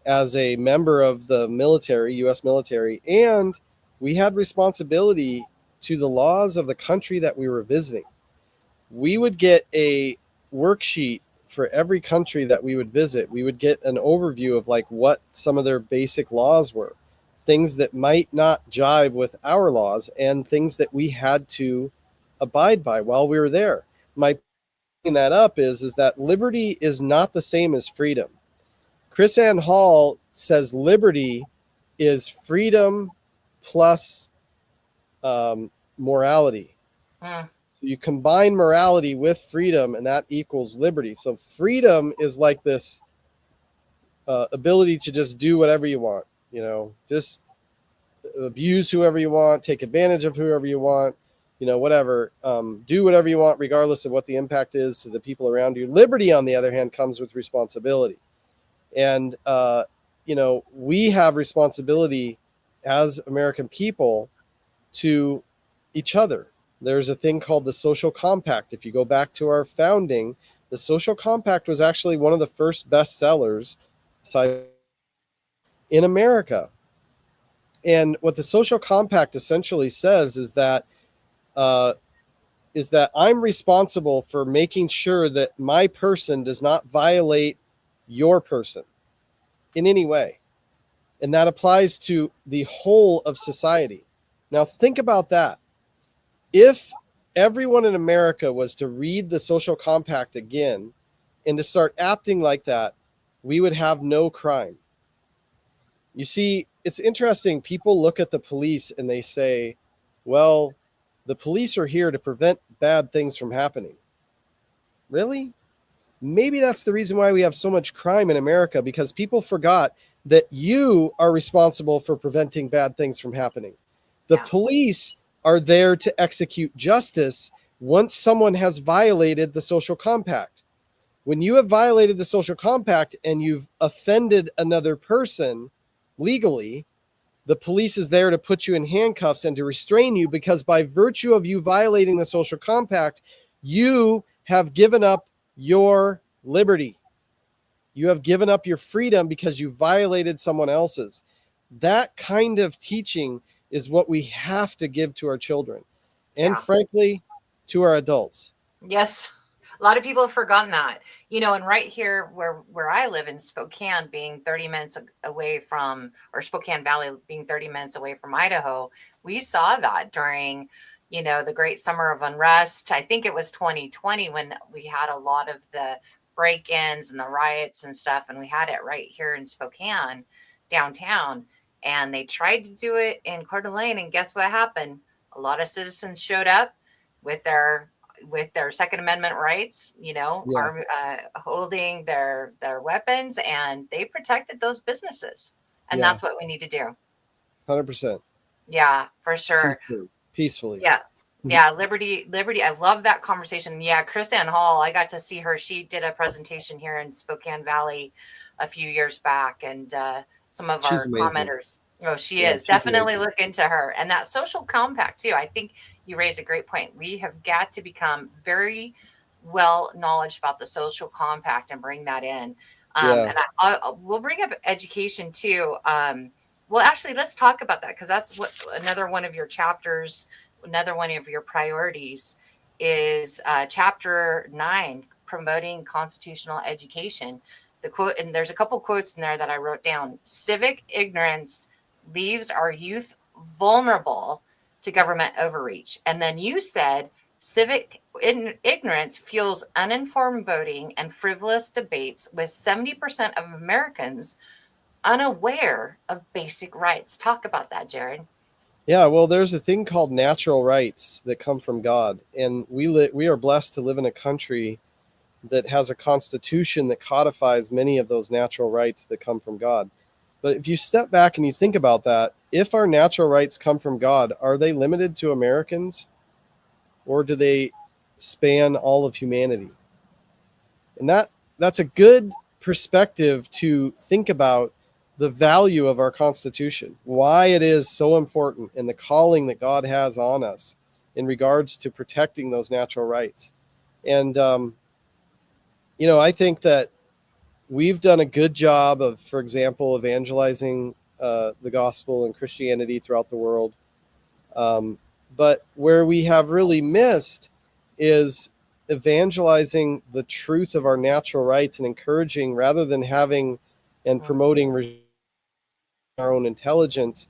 as a member of the military, U.S. military. And we had responsibility to the laws of the country that we were visiting. We would get a worksheet for every country that we would visit, we would get an overview of like what some of their basic laws were, things that might not jive with our laws, and things that we had to abide by while we were there. My bringing that up is that liberty is not the same as freedom. Chris Ann Hall says liberty is freedom plus morality. Mm, So you combine morality with freedom, and that equals liberty. So freedom is like this ability to just do whatever you want, just abuse whoever you want, take advantage of whoever you want, whatever, do whatever you want, regardless of what the impact is to the people around you. Liberty, on the other hand, comes with responsibility. And, we have responsibility as American people to each other. There's a thing called the social compact. If you go back to our founding, the social compact was actually one of the first bestsellers in America. And what the social compact essentially says uh, is that I'm responsible for making sure that my person does not violate your person in any way. And that applies to the whole of society. Now, think about that. If everyone in America was to read the social compact again and to start acting like that, we would have no crime. You see, it's interesting. People look at the police and they say, well, the police are here to prevent bad things from happening. Really? Maybe that's the reason why we have so much crime in America, because people forgot that you are responsible for preventing bad things from happening. The yeah. police are there to execute justice once someone has violated the social compact. When you have violated the social compact and you've offended another person legally, the police is there to put you in handcuffs and to restrain you, because by virtue of you violating the social compact, you have given up your liberty. You have given up your freedom because you violated someone else's. That kind of teaching is what we have to give to our children, and Yeah. frankly, to our adults. Yes. A lot of people have forgotten that. And right here where I live in Spokane, being 30 minutes away from, or Spokane Valley being 30 minutes away from Idaho, we saw that during, the great summer of unrest. I think it was 2020 when we had a lot of the break-ins and the riots and stuff, and we had it right here in Spokane downtown. And they tried to do it in Coeur d'Alene, and guess what happened? A lot of citizens showed up with their Second Amendment rights, Yeah, holding their weapons, and they protected those businesses. And yeah, that's what we need to do. 100%. Yeah, for sure. Peacefully. Peacefully. Yeah. Yeah, liberty, liberty. I love that conversation. Yeah, Chris Ann Hall, I got to see her. She did a presentation here in Spokane Valley a few years back, and some of She's our amazing. commenters. Oh, she Yeah, is. she's Definitely amazing. look into her. And that social compact, too. I think you raise a great point. We have got to become very well knowledge about the social compact and bring that in. Yeah, And we'll bring up education, too. Well, actually, let's talk about that, because that's what another one of your chapters, another one of your priorities is chapter 9, promoting constitutional education. The quote, and there's a couple quotes in there that I wrote down. Civic ignorance leaves our youth vulnerable to government overreach. And then you said civic ignorance fuels uninformed voting and frivolous debates, with 70% of Americans unaware of basic rights. Talk about that, Jerrod. yeah. Well, there's a thing called natural rights that come from God, and we are blessed to live in a country that has a constitution that codifies many of those natural rights that come from God. But if you step back and you think about that, if our natural rights come from God, are they limited to Americans, or do they span all of humanity? And that's a good perspective to think about the value of our Constitution, why it is so important, and the calling that God has on us in regards to protecting those natural rights. And I think that we've done a good job of, for example, evangelizing the gospel and Christianity throughout the world. But where we have really missed is evangelizing the truth of our natural rights and encouraging, rather than having and promoting our own intelligence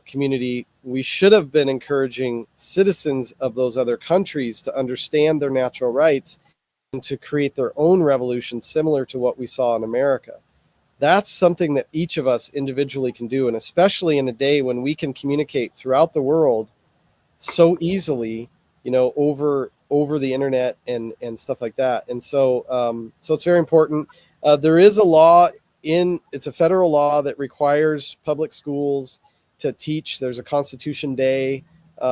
community, we should have been encouraging citizens of those other countries to understand their natural rights and to create their own revolution similar to what we saw in America. That's something that each of us individually can do, and especially in a day when we can communicate throughout the world so easily, over the internet and stuff like that. And so it's very important. There is a law it's a federal law that requires public schools to teach. There's a Constitution Day,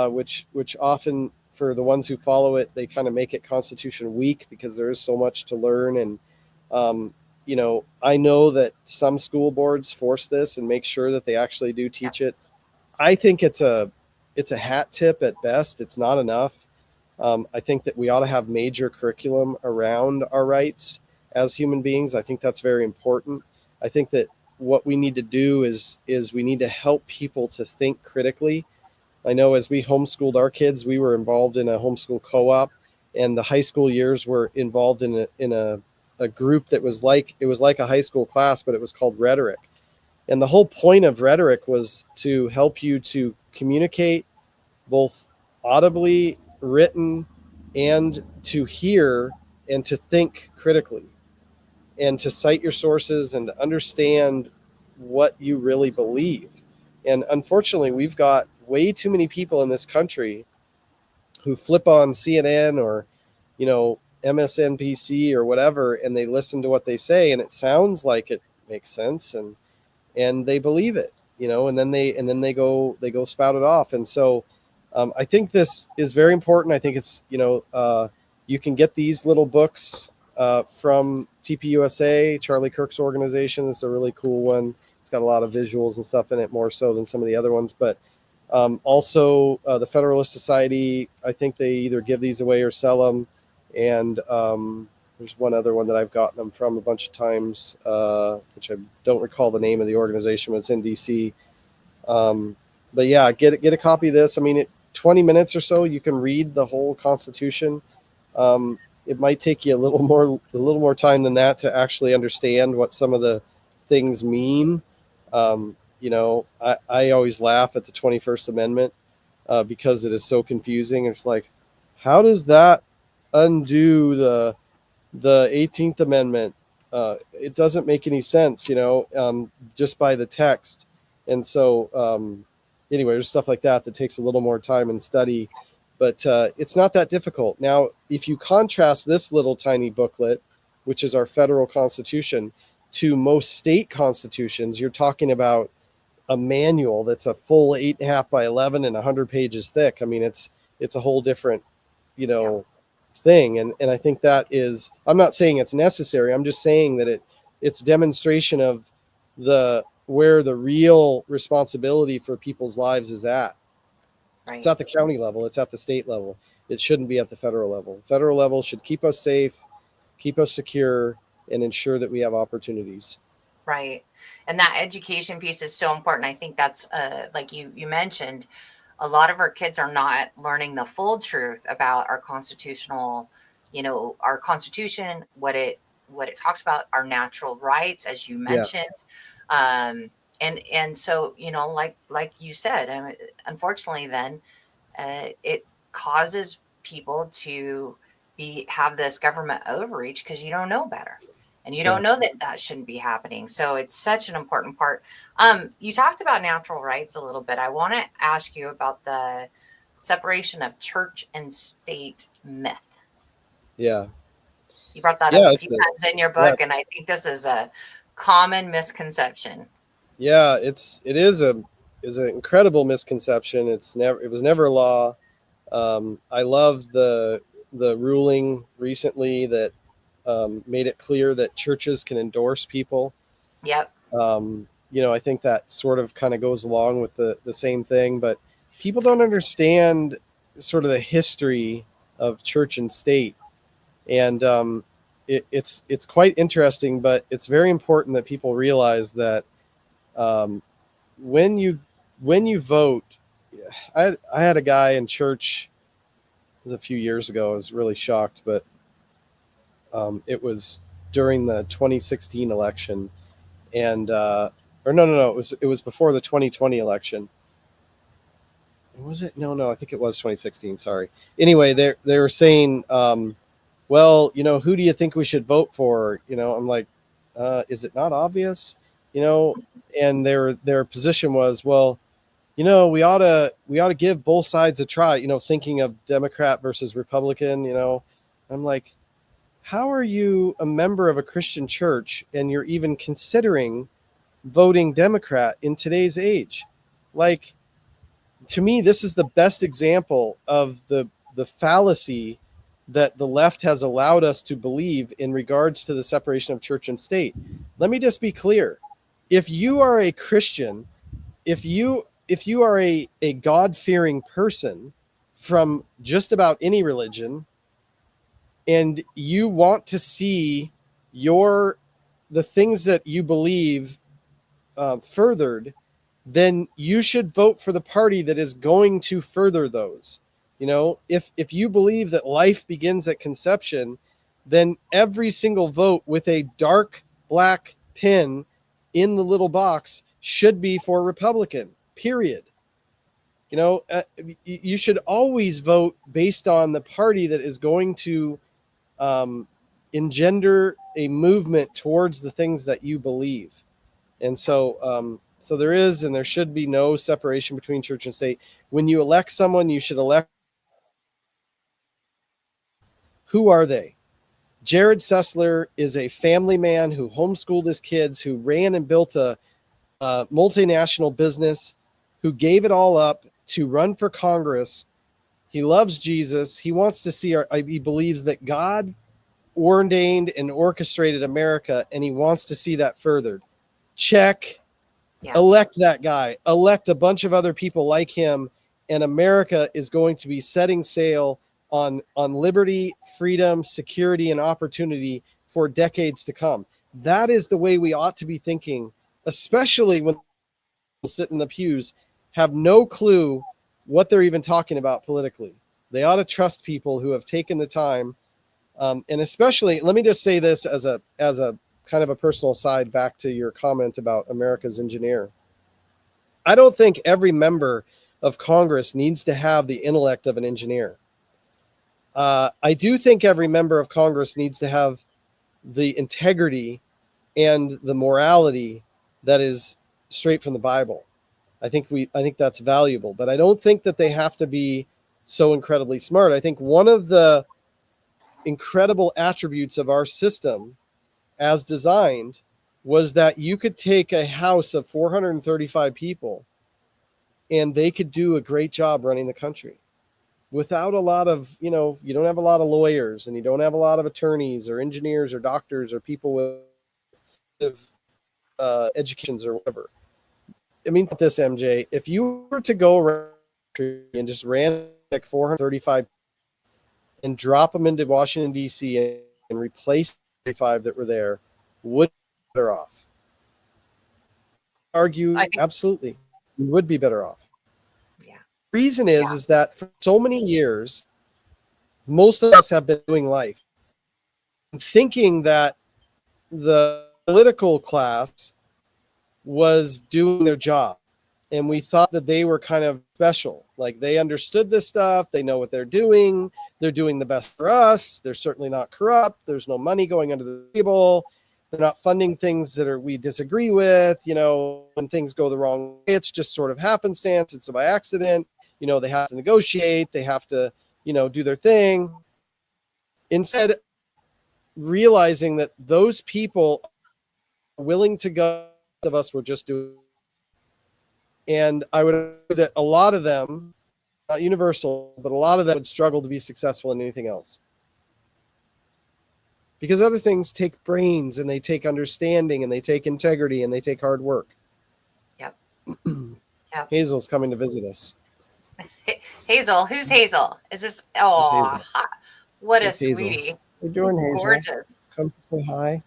which often, for the ones who follow it, they kind of make it Constitution Week because there is so much to learn. And I know that some school boards force this and make sure that they actually do teach it. I think it's a hat tip at best. It's not enough. I think that we ought to have major curriculum around our rights as human beings. I think that's very important. I think that what we need to do is we need to help people to think critically. I know as we homeschooled our kids, we were involved in a homeschool co-op, and the high school years were involved in a group that was like a high school class, but it was called Rhetoric. And the whole point of Rhetoric was to help you to communicate both audibly, written, and to hear and to think critically, and to cite your sources and to understand what you really believe. And unfortunately, we've got way too many people in this country who flip on CNN or, MSNBC or whatever, and they listen to what they say, and it sounds like it makes sense, and they believe it, and then they go spout it off. And so I think this is very important. I think it's, you can get these little books from TPUSA, Charlie Kirk's organization. It's a really cool one. It's got a lot of visuals and stuff in it, more so than some of the other ones. But also the Federalist Society, I think they either give these away or sell them. And there's one other one that I've gotten them from a bunch of times, which I don't recall the name of the organization, but it's in DC. But yeah, get a copy of this. I mean, 20 minutes or so, you can read the whole Constitution. It might take you a little more time than that to actually understand what some of the things mean. I always laugh at the 21st Amendment because it is so confusing. It's like, how does that undo the 18th Amendment? It doesn't make any sense, just by the text. And so anyway, there's stuff like that takes a little more time and study, but it's not that difficult. Now, if you contrast this little tiny booklet, which is our federal Constitution, to most state constitutions, you're talking about a manual that's a full 8.5 by 11 and 100 pages thick. I mean, it's a whole different, thing. And I think that is, I'm not saying it's necessary. I'm just saying that it's demonstration of where the real responsibility for people's lives is at. Right. It's at the county level. It's at the state level. It shouldn't be at the federal level. Federal level should keep us safe, keep us secure, and ensure that we have opportunities. Right. And that education piece is so important. I think that's like you mentioned, a lot of our kids are not learning the full truth about our constitutional, our Constitution, what it talks about, our natural rights, as you mentioned. Yeah. And so, like you said, I mean, unfortunately, then it causes people to have this government overreach because you don't know better. And you don't know that shouldn't be happening. So it's such an important part. You talked about natural rights a little bit. I want to ask you about the separation of church and state myth. Yeah. You brought that up a few times in your book, and I think this is a common misconception. Yeah, it is an incredible misconception. It was never a law. I love the ruling recently that made it clear that churches can endorse people. Yep. I think that sort of kind of goes along with the same thing, but people don't understand sort of the history of church and state. And it's quite interesting, but it's very important that people realize that when you vote, I had a guy in church was a few years ago. I was really shocked, but it was during the 2016 election, and or no, it was before the 2020 election. Was it? No, I think it was 2016. Sorry. Anyway, they were saying, well, who do you think we should vote for? I'm like, is it not obvious? And their position was, well, we ought to give both sides a try. Thinking of Democrat versus Republican. I'm like, how are you a member of a Christian church and you're even considering voting Democrat in today's age? Like, to me, this is the best example of the fallacy that the left has allowed us to believe in regards to the separation of church and state. Let me just be clear. If you are a Christian, if you are a God-fearing person from just about any religion, and you want to see the things that you believe furthered, then you should vote for the party that is going to further those. If you believe that life begins at conception, then every single vote with a dark black pin in the little box should be for Republican, period. You should always vote based on the party that is going to engender a movement towards the things that you believe. And so there is and there should be no separation between church and state. When you elect someone, you should elect. Who are they? Jerrod Sessler is a family man who homeschooled his kids, who ran and built a multinational business, who gave it all up to run for Congress. He loves Jesus. He wants to see he believes that God ordained and orchestrated America, and he wants to see that furthered. Check. Yeah. Elect that guy. Elect a bunch of other people like him, and America is going to be setting sail on liberty, freedom, security, and opportunity for decades to come. That is the way we ought to be thinking, especially when people sit in the pews have no clue what they're even talking about politically. They ought to trust people who have taken the time. And especially, let me just say this as a kind of a personal aside back to your comment about America's engineer. I don't think every member of Congress needs to have the intellect of an engineer. I do think every member of Congress needs to have the integrity and the morality that is straight from the Bible. I think that's valuable, but I don't think that they have to be so incredibly smart. I think one of the incredible attributes of our system as designed was that you could take a house of 435 people and they could do a great job running the country without a lot of, you don't have a lot of lawyers and you don't have a lot of attorneys or engineers or doctors or people with educations or whatever. I mean, this, MJ, if you were to go around and just ran like 435 and drop them into Washington, D.C. and replace the 35 that were there, would be better off? Absolutely, you would be better off. Yeah. The reason is that for so many years, most of us have been doing life thinking that the political class was doing their job. And we thought that they were kind of special. Like they understood this stuff. They know what they're doing. They're doing the best for us. They're certainly not corrupt. There's no money going under the table. They're not funding things that we disagree with. When things go the wrong way, it's just sort of happenstance. It's by accident. They have to negotiate. They have to, do their thing. Instead, realizing that those people are willing to go, of us were just doing. And I would argue that a lot of them, not universal, but a lot of them would struggle to be successful in anything else. Because other things take brains and they take understanding and they take integrity and they take hard work. Yep. Hazel's coming to visit us. Hazel, who's Hazel? Is this? Oh, what a Hazel. sweetie! You're doing Hazel. Gorgeous. Come say hi.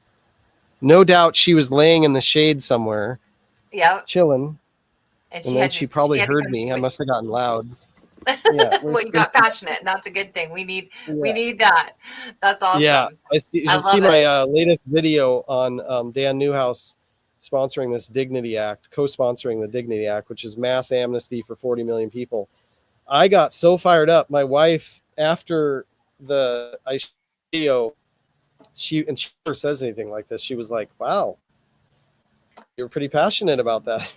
No doubt she was laying in the shade somewhere. Yep. Chilling. And then she probably had heard me. I must have gotten loud. Yeah, Well, you got passionate, and that's a good thing. We yeah, need that. That's yeah. awesome. I see. You I should see love it. my latest video on Dan Newhouse sponsoring this Dignity Act, co-sponsoring the Dignity Act, which is mass amnesty for 40 million people. I got so fired up. My wife, after I video, she never says anything like this. She was like, "Wow, you're pretty passionate about that."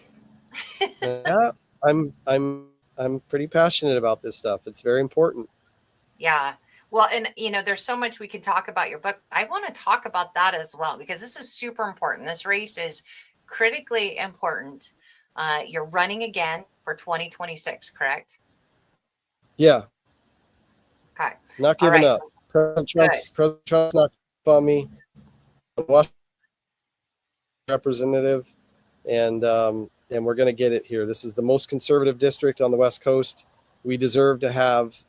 Yeah, I'm pretty passionate about this stuff. It's very important. Yeah. Well, and there's so much we can talk about your book. I want to talk about that as well because this is super important. This race is critically important. You're running again for 2026, correct? Yeah, Okay. not All giving right. up. So good. President Trump's not giving up on me. Washington representative, and we're going to get it here. This is the most conservative district on the West Coast. We deserve to have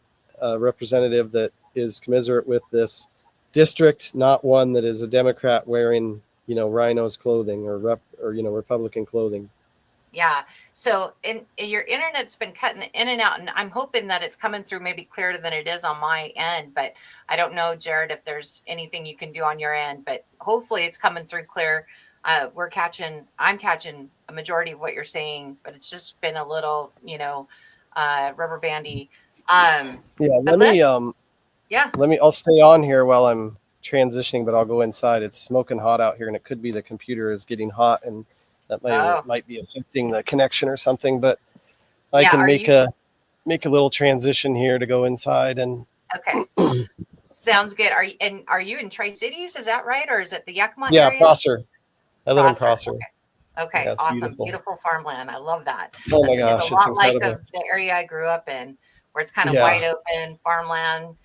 a representative that is commiserate with this district, not one that is a Democrat wearing, rhinos clothing or Republican clothing. Yeah. So your internet's been cutting in and out, and I'm hoping that it's coming through maybe clearer than it is on my end. But I don't know, Jerrod, if there's anything you can do on your end. But hopefully it's coming through clear. I'm catching a majority of what you're saying, but it's just been a little, rubber bandy. Yeah, But yeah. I'll stay on here while I'm transitioning, but I'll go inside. It's smoking hot out here, and it could be the computer is getting hot, and that Oh, might be affecting the connection or something. But I yeah. can make a little transition here to go inside. And Okay? Sounds good. Are you in Tri-Cities? Is that right, or is it the Yakima yeah, area? Prosser. I live in Prosser. Prosser. Okay, Yeah, it's awesome. beautiful. Beautiful farmland. I love that. Oh my It's a gosh, it's lot like incredible. the area I grew up in, where it's kind of Yeah, wide open farmland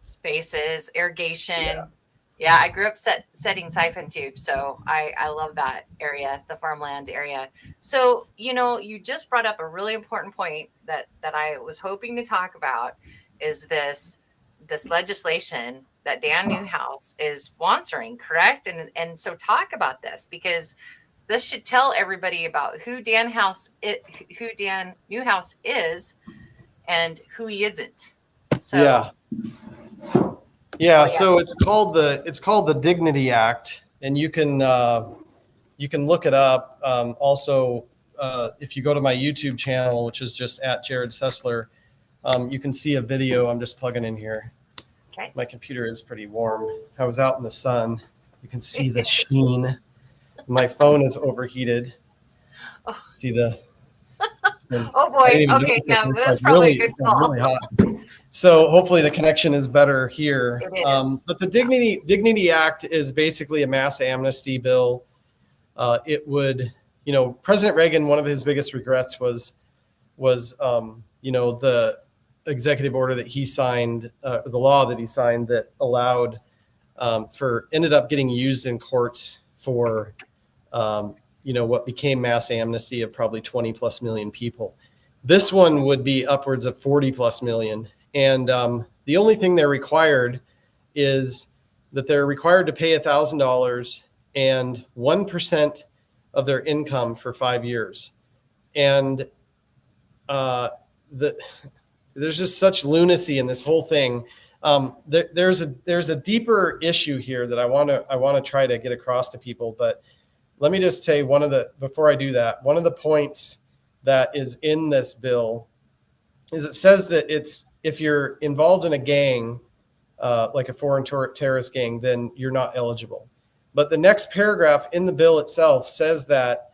spaces, yeah, irrigation. Yeah, I grew up setting siphon tubes, so I love that area, the farmland area. So, you just brought up a really important point that I was hoping to talk about is this legislation that Dan Newhouse is sponsoring, correct? And so talk about this because this should tell everybody about who Dan Newhouse is and who he isn't. yeah, So, yeah. oh yeah, So it's called the Dignity Act, and you can look it up. Also, if you go to my YouTube channel, which is just at Jerrod Sessler, you can see a video. I'm just plugging in here. okay. My computer is pretty warm. I was out in the sun. You can see the sheen. My phone is overheated. See the? Oh I didn't boy. even Okay, notice it. yeah, that's probably a good It's like call. really hot. So hopefully the connection is better here. It is. But the Dignity Act is basically a mass amnesty bill. It would, President Reagan, one of his biggest regrets was the executive order that he signed, the law that he signed that allowed ended up getting used in courts for what became mass amnesty of probably 20 plus million people. This one would be upwards of 40 plus million. And the only thing they're required is that they're required to pay $1,000 and 1% of their income for 5 years. And there's just such lunacy in this whole thing. There's a deeper issue here that I want to try to get across to people. But let me just say before I do that, one of the points that is in this bill is it says that if you're involved in a gang, like a foreign terrorist gang, then you're not eligible. But the next paragraph in the bill itself says that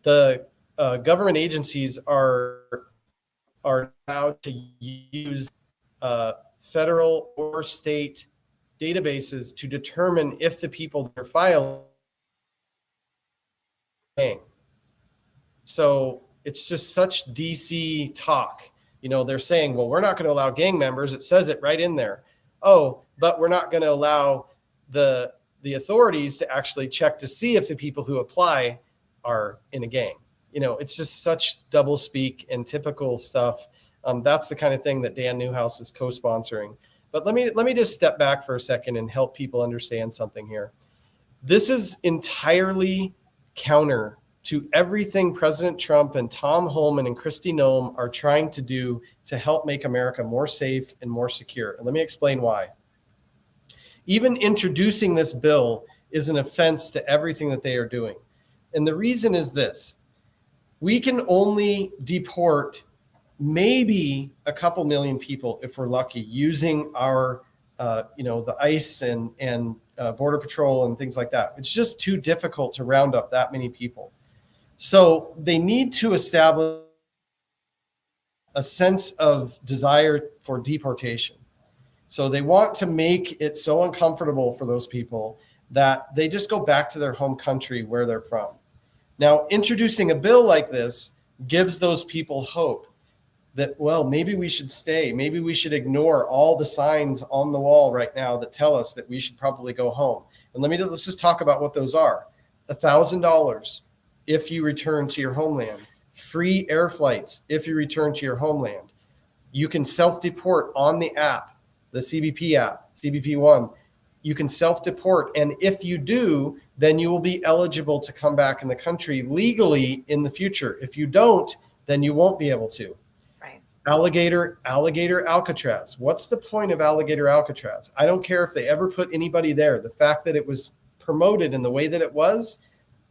the government agencies are allowed to use federal or state databases to determine if the people that are filing. So it's just such DC talk. They're saying, well, we're not going to allow gang members. It says it right in there. Oh, but we're not going to allow the authorities to actually check to see if the people who apply are in a gang. It's just such double speak and typical stuff. That's the kind of thing that Dan Newhouse is co-sponsoring. But let me just step back for a second and help people understand something here. This is entirely counter to everything President Trump and Tom Homan and Kristi Noem are trying to do to help make America more safe and more secure. And let me explain why. Even introducing this bill is an offense to everything that they are doing. And the reason is this: we can only deport maybe a couple million people if we're lucky, using our the ICE and Border Patrol and things like that. It's just too difficult to round up that many people. So they need to establish a sense of desire for deportation. So they want to make it so uncomfortable for those people that they just go back to their home country where they're from. Now, introducing a bill like this gives those people hope that, well, maybe we should stay. Maybe we should ignore all the signs on the wall right now that tell us that we should probably go home. And let's just talk about what those are. $1,000 if you return to your homeland. Free air flights if you return to your homeland. You can self-deport on the app, the CBP app, CBP One. You can self-deport, and if you do, then you will be eligible to come back in the country legally in the future. If you don't, then you won't be able to. Right. Alligator Alcatraz. What's the point of Alligator Alcatraz? I don't care if they ever put anybody there. The fact that it was promoted in the way that it was,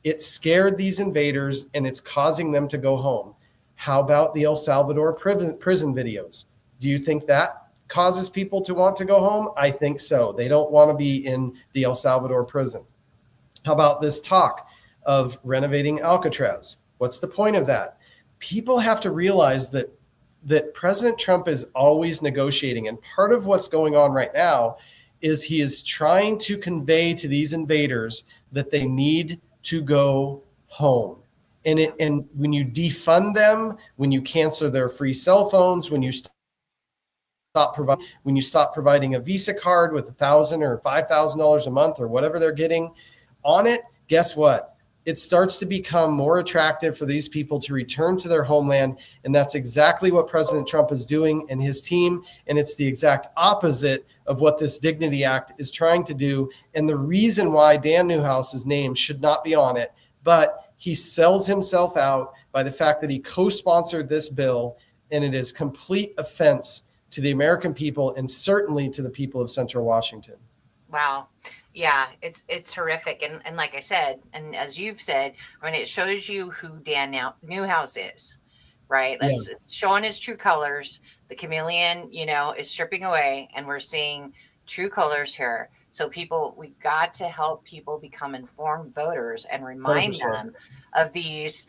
it scared these invaders and it's causing them to go home. How about the El Salvador prison videos? Do you think that causes people to want to go home? I think so. They don't want to be in the El Salvador prison. How about this talk of renovating Alcatraz? What's the point of that? People have to realize that President Trump is always negotiating. And part of what's going on right now is he is trying to convey to these invaders that they need to go home. And when you defund them, when you cancel their free cell phones, when you stop providing a Visa card with $1,000 or $5,000 a month or whatever they're getting on it, guess what? It starts to become more attractive for these people to return to their homeland. And that's exactly what President Trump is doing and his team. And it's the exact opposite of what this Dignity Act is trying to do. And the reason why Dan Newhouse's name should not be on it, but he sells himself out by the fact that he co-sponsored this bill, and it is complete offense to the American people and certainly to the people of Central Washington. Wow. Yeah, it's horrific. And like I said, and as you've said, I mean, it shows you who Dan Newhouse is, right? It's showing his true colors. The chameleon, is stripping away, and we're seeing true colors here. So we've got to help people become informed voters and remind 100%. them of these,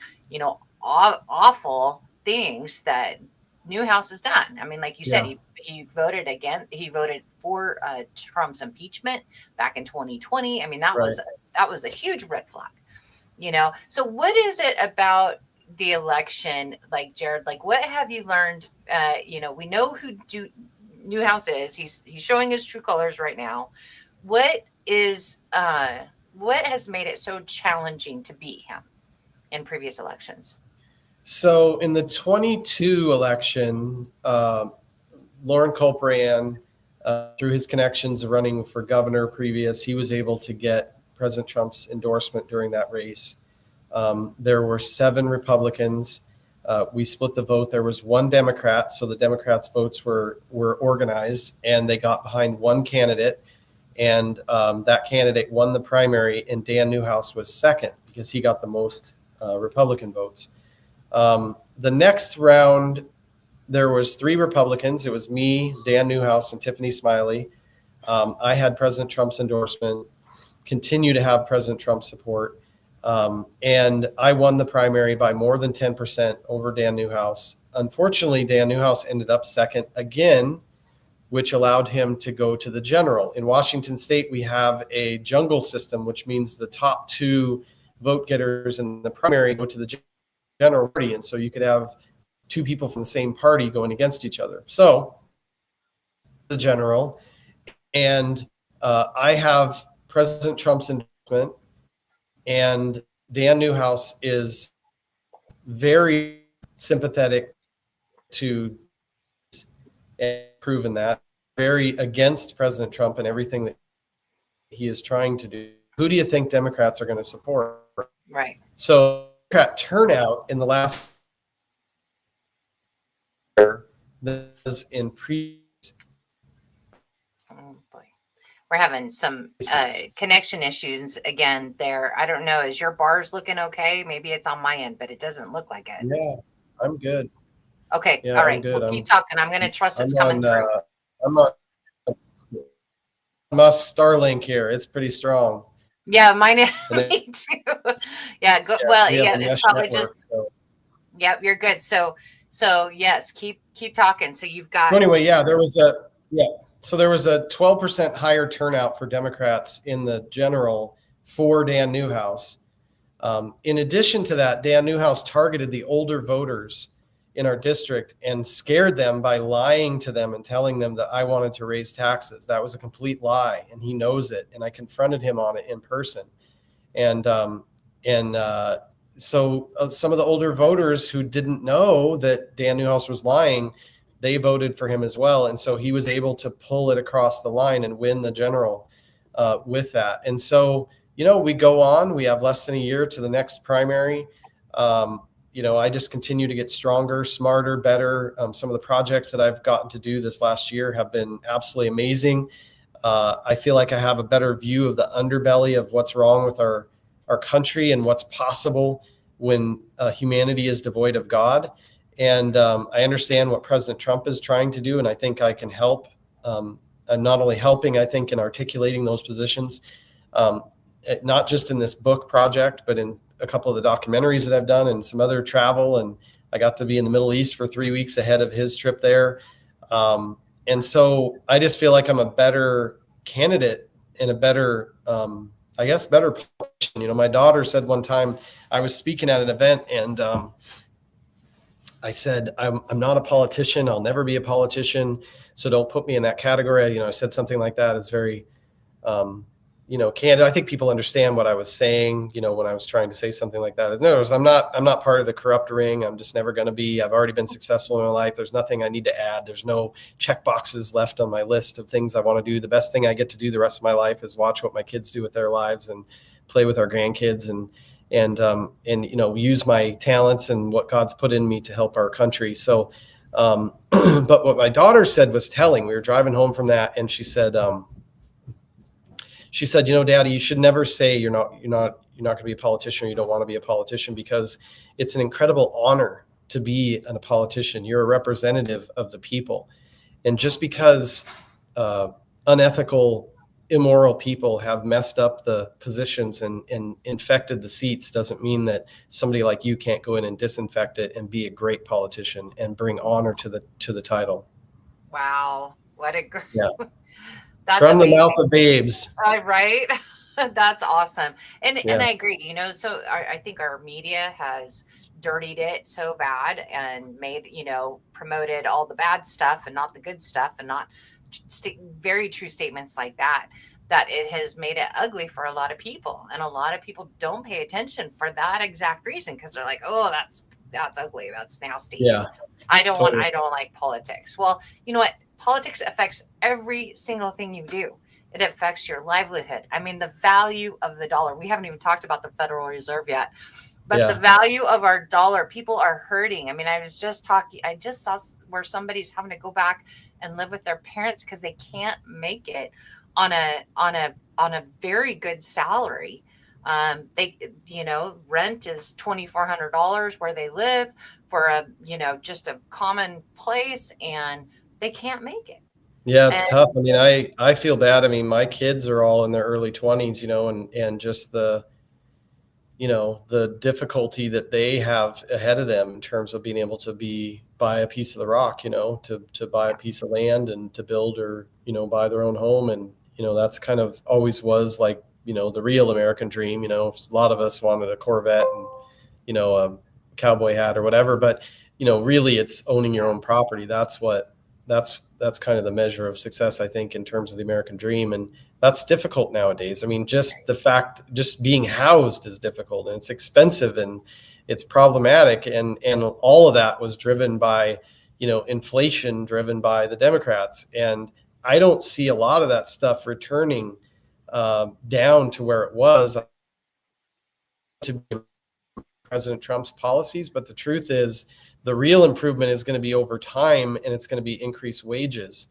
awful things that Newhouse has done. I mean, like you said, he voted for Trump's impeachment back in 2020. I mean, that was a huge red flag, So what is it about the election, like Jerrod? Like, what have you learned? We know who Newhouse is. He's showing his true colors right now. What has made it so challenging to beat him in previous elections? So in the 22 election, Lauren Culp ran through his connections of running for governor previous. He was able to get President Trump's endorsement during that race. There were 7 Republicans. We split the vote. There was 1 Democrat, so the Democrats' votes were organized, and they got behind 1 candidate, and that candidate won the primary, and Dan Newhouse was second because he got the most Republican votes. The next round, there was 3 Republicans. It was me, Dan Newhouse, and Tiffany Smiley. I had President Trump's endorsement, continue to have President Trump's support. And I won the primary by more than 10% over Dan Newhouse. Unfortunately, Dan Newhouse ended up second again, which allowed him to go to the general. In Washington State, we have a jungle system, which means the top 2 vote getters in the primary go to the general party. And so you could have 2 people from the same party going against each other. So the general, and I have President Trump's endorsement, and Dan Newhouse is very sympathetic to, and proven that, very against President Trump and everything that he is trying to do. Who do you think Democrats are going to support? Right. So Democrat turnout in the last year was in Oh boy. We're having some connection issues again there. I don't know. Is your bars looking okay? Maybe it's on my end, but it doesn't look like it. Yeah, I'm good. Okay. Yeah, All I'm right. good. Well, keep talking. I'm going to trust I'm it's coming on through. I'm on Musk Starlink here. It's pretty strong. Yeah, mine, And then, me too. Yeah. Go, yeah, well, we have yeah, a it's mesh probably network. just, So. yep, you're good. So yes, keep talking. So you've So got, anyway, so there was a 12% higher turnout for Democrats in the general for Dan Newhouse. In addition to that, Dan Newhouse targeted the older voters in our district and scared them by lying to them and telling them that I wanted to raise taxes. That was a complete lie, and he knows it. And I confronted him on it in person. And so some of the older voters who didn't know that Dan Newhouse was lying, they voted for him as well. And so he was able to pull it across the line and win the general with that. And so, we go on. We have less than a year to the next primary. I just continue to get stronger, smarter, better. Some of the projects that I've gotten to do this last year have been absolutely amazing. I feel like I have a better view of the underbelly of what's wrong with our country and what's possible when humanity is devoid of God. And I understand what President Trump is trying to do, and I think I can help. I'm not only helping, I think, in articulating those positions, not just in this book project, but in a couple of the documentaries that I've done and some other travel. And I got to be in the Middle East for 3 weeks ahead of his trip there. And so I just feel like I'm a better candidate and a better, better politician. My daughter said one time, I was speaking at an event, and I said, I'm not a politician. I'll never be a politician. So don't put me in that category. I said something like that. It's very, candid. I think people understand what I was saying, when I was trying to say something like that. No, I'm not part of the corrupt ring. I'm just never going to be. I've already been successful in my life. There's nothing I need to add. There's no check boxes left on my list of things I want to do. The best thing I get to do the rest of my life is watch what my kids do with their lives and play with our grandkids and use my talents and what God's put in me to help our country. So, but what my daughter said was telling. We were driving home from that, and she said, Daddy, you should never say you're not going to be a politician or you don't want to be a politician, because it's an incredible honor to be a politician. You're a representative of the people. And just because unethical, immoral people have messed up the positions and infected the seats doesn't mean that somebody like you can't go in and disinfect it and be a great politician and bring honor to the title. wow, what a great, yeah. That's from amazing. The mouth of babes. Right. That's awesome. And I agree, so I think our media has dirtied it so bad and made, promoted all the bad stuff and not the good stuff, and not very true statements like that it has made it ugly for a lot of people. And a lot of people don't pay attention for that exact reason, because they're like, oh, that's ugly, that's nasty. Yeah. I don't like politics. Well, you know what? Politics affects every single thing you do. It affects your livelihood. I mean, the value of the dollar. We haven't even talked about the Federal Reserve yet, but the value of our dollar, people are hurting. I mean, I just saw where somebody's having to go back and live with their parents because they can't make it on a very good salary. They, rent is $2,400 where they live for just a common place, and they can't make it. Yeah, it's tough. I mean, I feel bad. I mean, my kids are all in their early 20s, and just the difficulty that they have ahead of them in terms of being able to buy a piece of the rock, to buy a piece of land and to build or, buy their own home. And, that's kind of always was like, the real American dream. A lot of us wanted a Corvette and, a cowboy hat or whatever, but, really it's owning your own property. That's kind of the measure of success, I think, in terms of the American dream. And that's difficult nowadays. I mean, just being housed is difficult, and it's expensive, and it's problematic. And all of that was driven by, inflation driven by the Democrats. And I don't see a lot of that stuff returning down to where it was. To President Trump's policies. But the truth is, the real improvement is going to be over time, and it's going to be increased wages.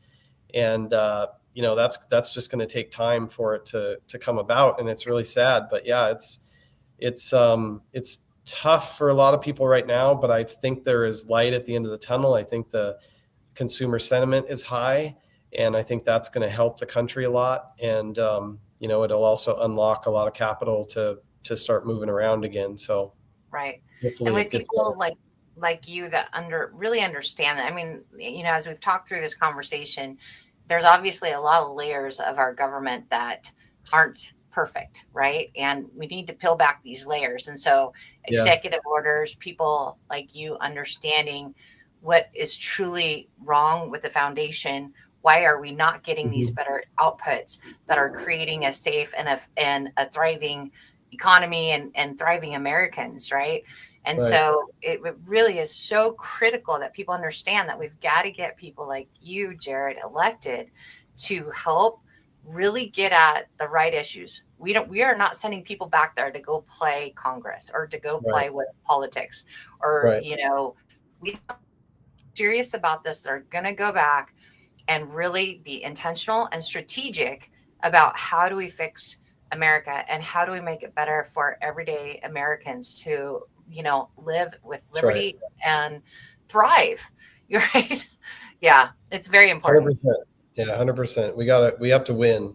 And that's just going to take time for it to come about, and it's really sad. But yeah, it's tough for a lot of people right now, but I think there is light at the end of the tunnel. I think the consumer sentiment is high, and I think that's going to help the country a lot. And it'll also unlock a lot of capital to start moving around again. So right. hopefully And with it gets people better. like you that really understand that. I mean, as we've talked through this conversation, there's obviously a lot of layers of our government that aren't perfect, right? And we need to peel back these layers. And so Yeah. executive orders, people like you understanding what is truly wrong with the foundation. Why are we not getting these Mm-hmm. better outputs that are creating a safe and a thriving economy and thriving Americans, right? And Right. so it really is so critical that people understand that we've got to get people like you, Jerrod, elected to help really get at the right issues. We are not sending people back there to go play Congress or to go Right. play with politics or, Right. we are serious about this. They're going to go back and really be intentional and strategic about how do we fix America and how do we make it better for everyday Americans to, live with That's right. liberty and thrive. You're right. Yeah, it's very important. 100%. Yeah, 100%. We have to win.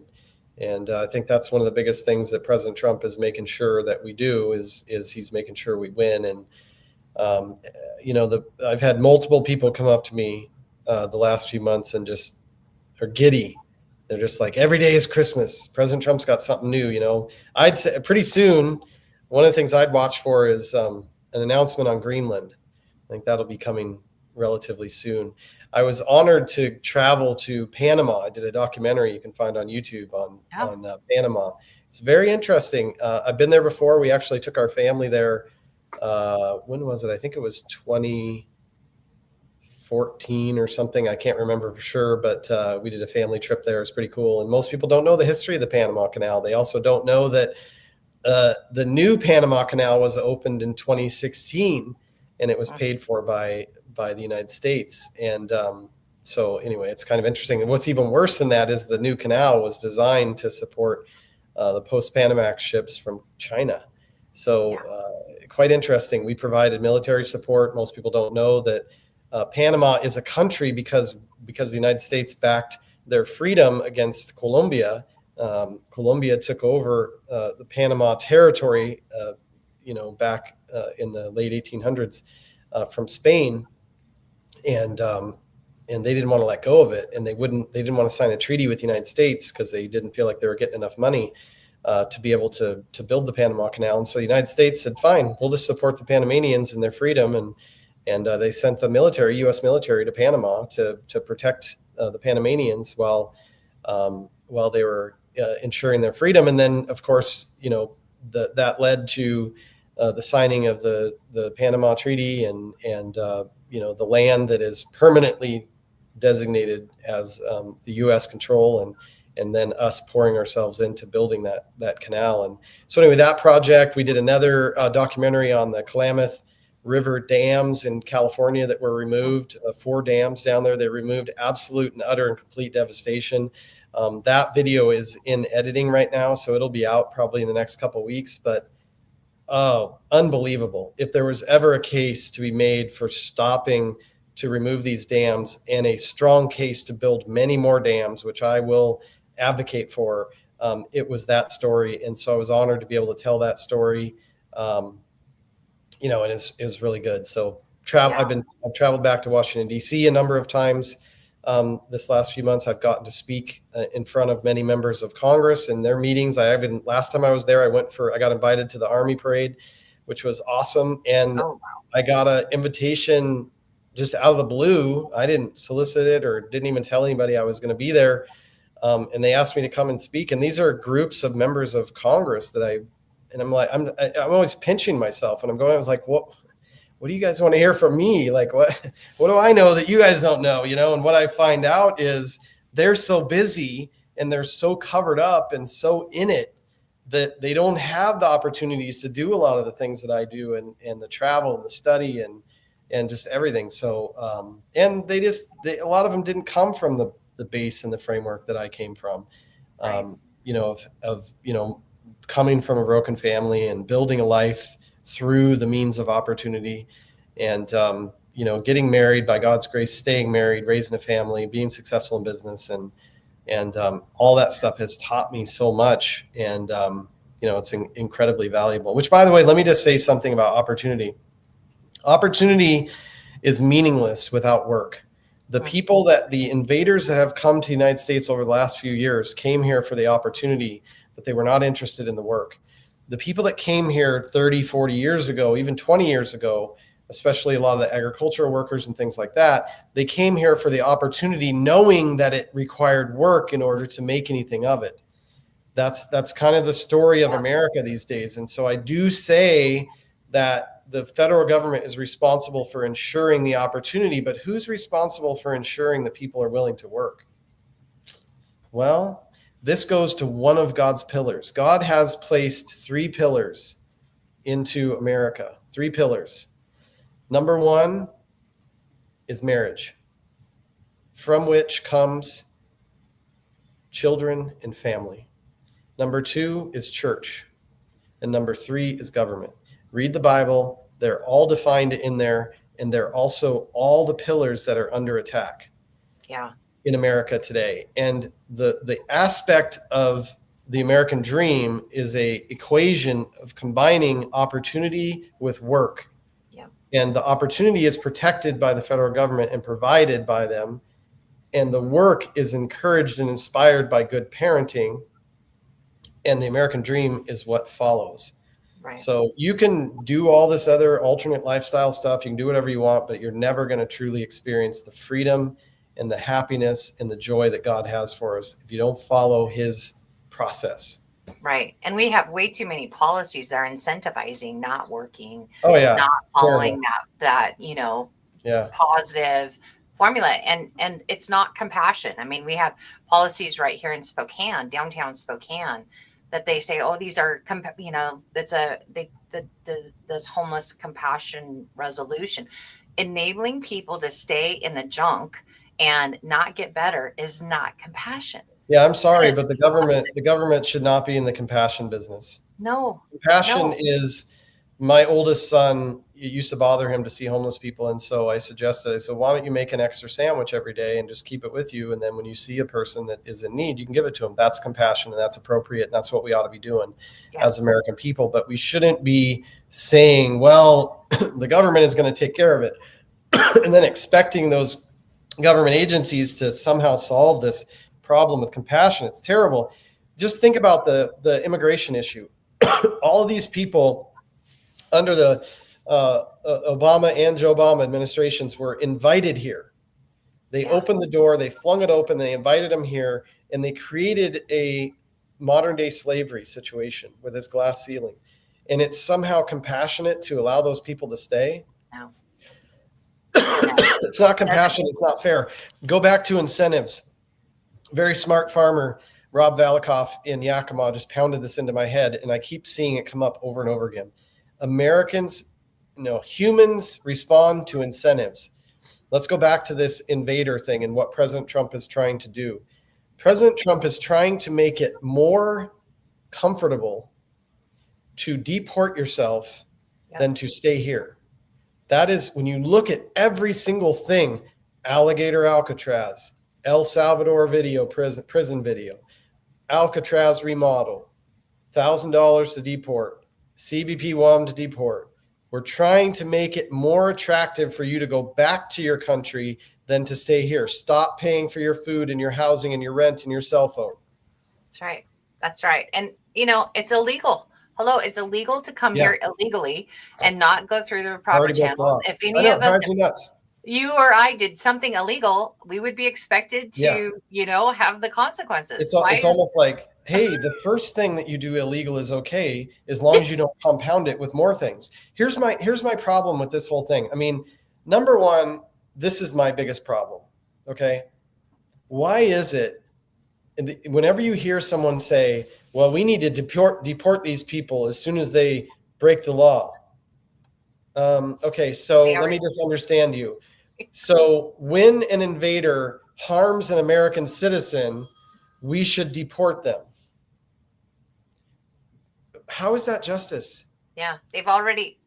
And I think that's one of the biggest things that President Trump is making sure that we do is he's making sure we win. And I've had multiple people come up to me the last few months and just are giddy. They're just like, every day is Christmas. President Trump's got something new. I'd say pretty soon, one of the things I'd watch for is an announcement on Greenland. I think that'll be coming relatively soon. I was honored to travel to Panama. I did a documentary you can find on YouTube on Panama. It's very interesting. I've been there before. We actually took our family there. When was it? I think it was 2014 or something. I can't remember for sure, but we did a family trip there. It's pretty cool. And most people don't know the history of the Panama Canal. They also don't know that the new Panama Canal was opened in 2016, and it was paid for by the United States. And so anyway, it's kind of interesting. And what's even worse than that is the new canal was designed to support the post-Panamax ships from China. So quite interesting. We provided military support. Most people don't know that Panama is a country because the United States backed their freedom against Colombia. Colombia took over the Panama territory, back in the late 1800s from Spain, and they didn't want to let go of it, and they didn't want to sign a treaty with the United States because they didn't feel like they were getting enough money to be able to build the Panama Canal. And so the United States said, fine, we'll just support the Panamanians and their freedom. And they sent the U.S. military to Panama to protect the Panamanians while they were ensuring their freedom. And then, of course, that led to the signing of the Panama Treaty and the land that is permanently designated as the U.S. control, and then us pouring ourselves into building that canal. And so anyway, that project, we did another documentary on the Klamath River dams in California that were removed, 4 dams down there. They removed, absolute and utter and complete devastation. That video is in editing right now, so it'll be out probably in the next couple of weeks. But unbelievable. If there was ever a case to be made for stopping to remove these dams, and a strong case to build many more dams, which I will advocate for, it was that story. And so I was honored to be able to tell that story. And it was really good. So I've traveled back to Washington, D.C. a number of times. This last few months, I've gotten to speak in front of many members of Congress in their meetings. Last time I was there, I got invited to the Army Parade, which was awesome. And I got an invitation just out of the blue. I didn't solicit it or didn't even tell anybody I was going to be there. And they asked me to come and speak. And these are groups of members of Congress I'm like, I'm always pinching myself, and I was like, what do you guys want to hear from me? Like, what do I know that you guys don't know? And what I find out is they're so busy and they're so covered up and so in it that they don't have the opportunities to do a lot of the things that I do, and the travel and the study and just everything. So, and a lot of them didn't come from the base and the framework that I came from, Right. of coming from a broken family and building a life through the means of opportunity, and getting married by God's grace, staying married, raising a family, being successful in business, and all that stuff has taught me so much. And it's incredibly valuable. Which, by the way, let me just say something about opportunity. Opportunity is meaningless without work. The invaders that have come to the United States over the last few years came here for the opportunity, but they were not interested in the work. The people that came here 30, 40 years ago, even 20 years ago, especially a lot of the agricultural workers and things like that, they came here for the opportunity, knowing that it required work in order to make anything of it. That's kind of the story of America these days. And so I do say that the federal government is responsible for ensuring the opportunity, but who's responsible for ensuring that people are willing to work? Well, this goes to one of God's pillars. God has placed 3 pillars into America, 3 pillars. Number 1 is marriage, from which comes children and family. Number 2 is church. And number 3 is government. Read the Bible. They're all defined in there. And they're also all the pillars that are under attack in America today. And the aspect of the American dream is a equation of combining opportunity with work. And the opportunity is protected by the federal government and provided by them. And the work is encouraged and inspired by good parenting. And the American dream is what follows. Right. So you can do all this other alternate lifestyle stuff. You can do whatever you want, but you're never going to truly experience the freedom and the happiness and the joy that God has for us if you don't follow his process. Right. And we have way too many policies that are incentivizing not working, not following that positive formula. And it's not compassion. I mean, we have policies right here in Spokane, downtown Spokane, that they say, oh, these are, this homeless compassion resolution. Enabling people to stay in the junk and not get better is not compassion. Yeah, I'm sorry, but the government should not be in the compassion business. No. Compassion is, my oldest son, it used to bother him to see homeless people. And so I said, why don't you make an extra sandwich every day and just keep it with you? And then when you see a person that is in need, you can give it to them. That's compassion, and that's appropriate. And that's what we ought to be doing as American people. But we shouldn't be saying, well, the government is going to take care of it. And then expecting those government agencies to somehow solve this problem with compassion. It's terrible. Just think about the immigration issue. All of these people under the Obama and Joe Obama administrations were invited here. They opened the door, they flung it open, they invited them here, and they created a modern day slavery situation with this glass ceiling. And it's somehow compassionate to allow those people to stay. No. It's not compassion. It's not fair. Go back to incentives. Very smart farmer, Rob Valikoff in Yakima, just pounded this into my head, and I keep seeing it come up over and over again. Humans respond to incentives. Let's go back to this invader thing and what President Trump is trying to do. President Trump is trying to make it more comfortable to deport yourself than to stay here. That is, when you look at every single thing, alligator Alcatraz, El Salvador prison video, Alcatraz remodel, $1,000 to deport, CBP Guam to deport. We're trying to make it more attractive for you to go back to your country than to stay here. Stop paying for your food and your housing and your rent and your cell phone. That's right. And, it's illegal. Hello, it's illegal to come here illegally and not go through the proper channels. If any of us, you or I did something illegal, we would be expected to, have the consequences. It's almost like, hey, the first thing that you do illegal is okay, as long as you don't compound it with more things. Here's my problem with this whole thing. I mean, number one, this is my biggest problem. Okay. Why is it, whenever you hear someone say, Well, we need to deport these people as soon as they break the law. Okay, so let me just understand you. So when an invader harms an American citizen, we should deport them. How is that justice? Yeah, they've already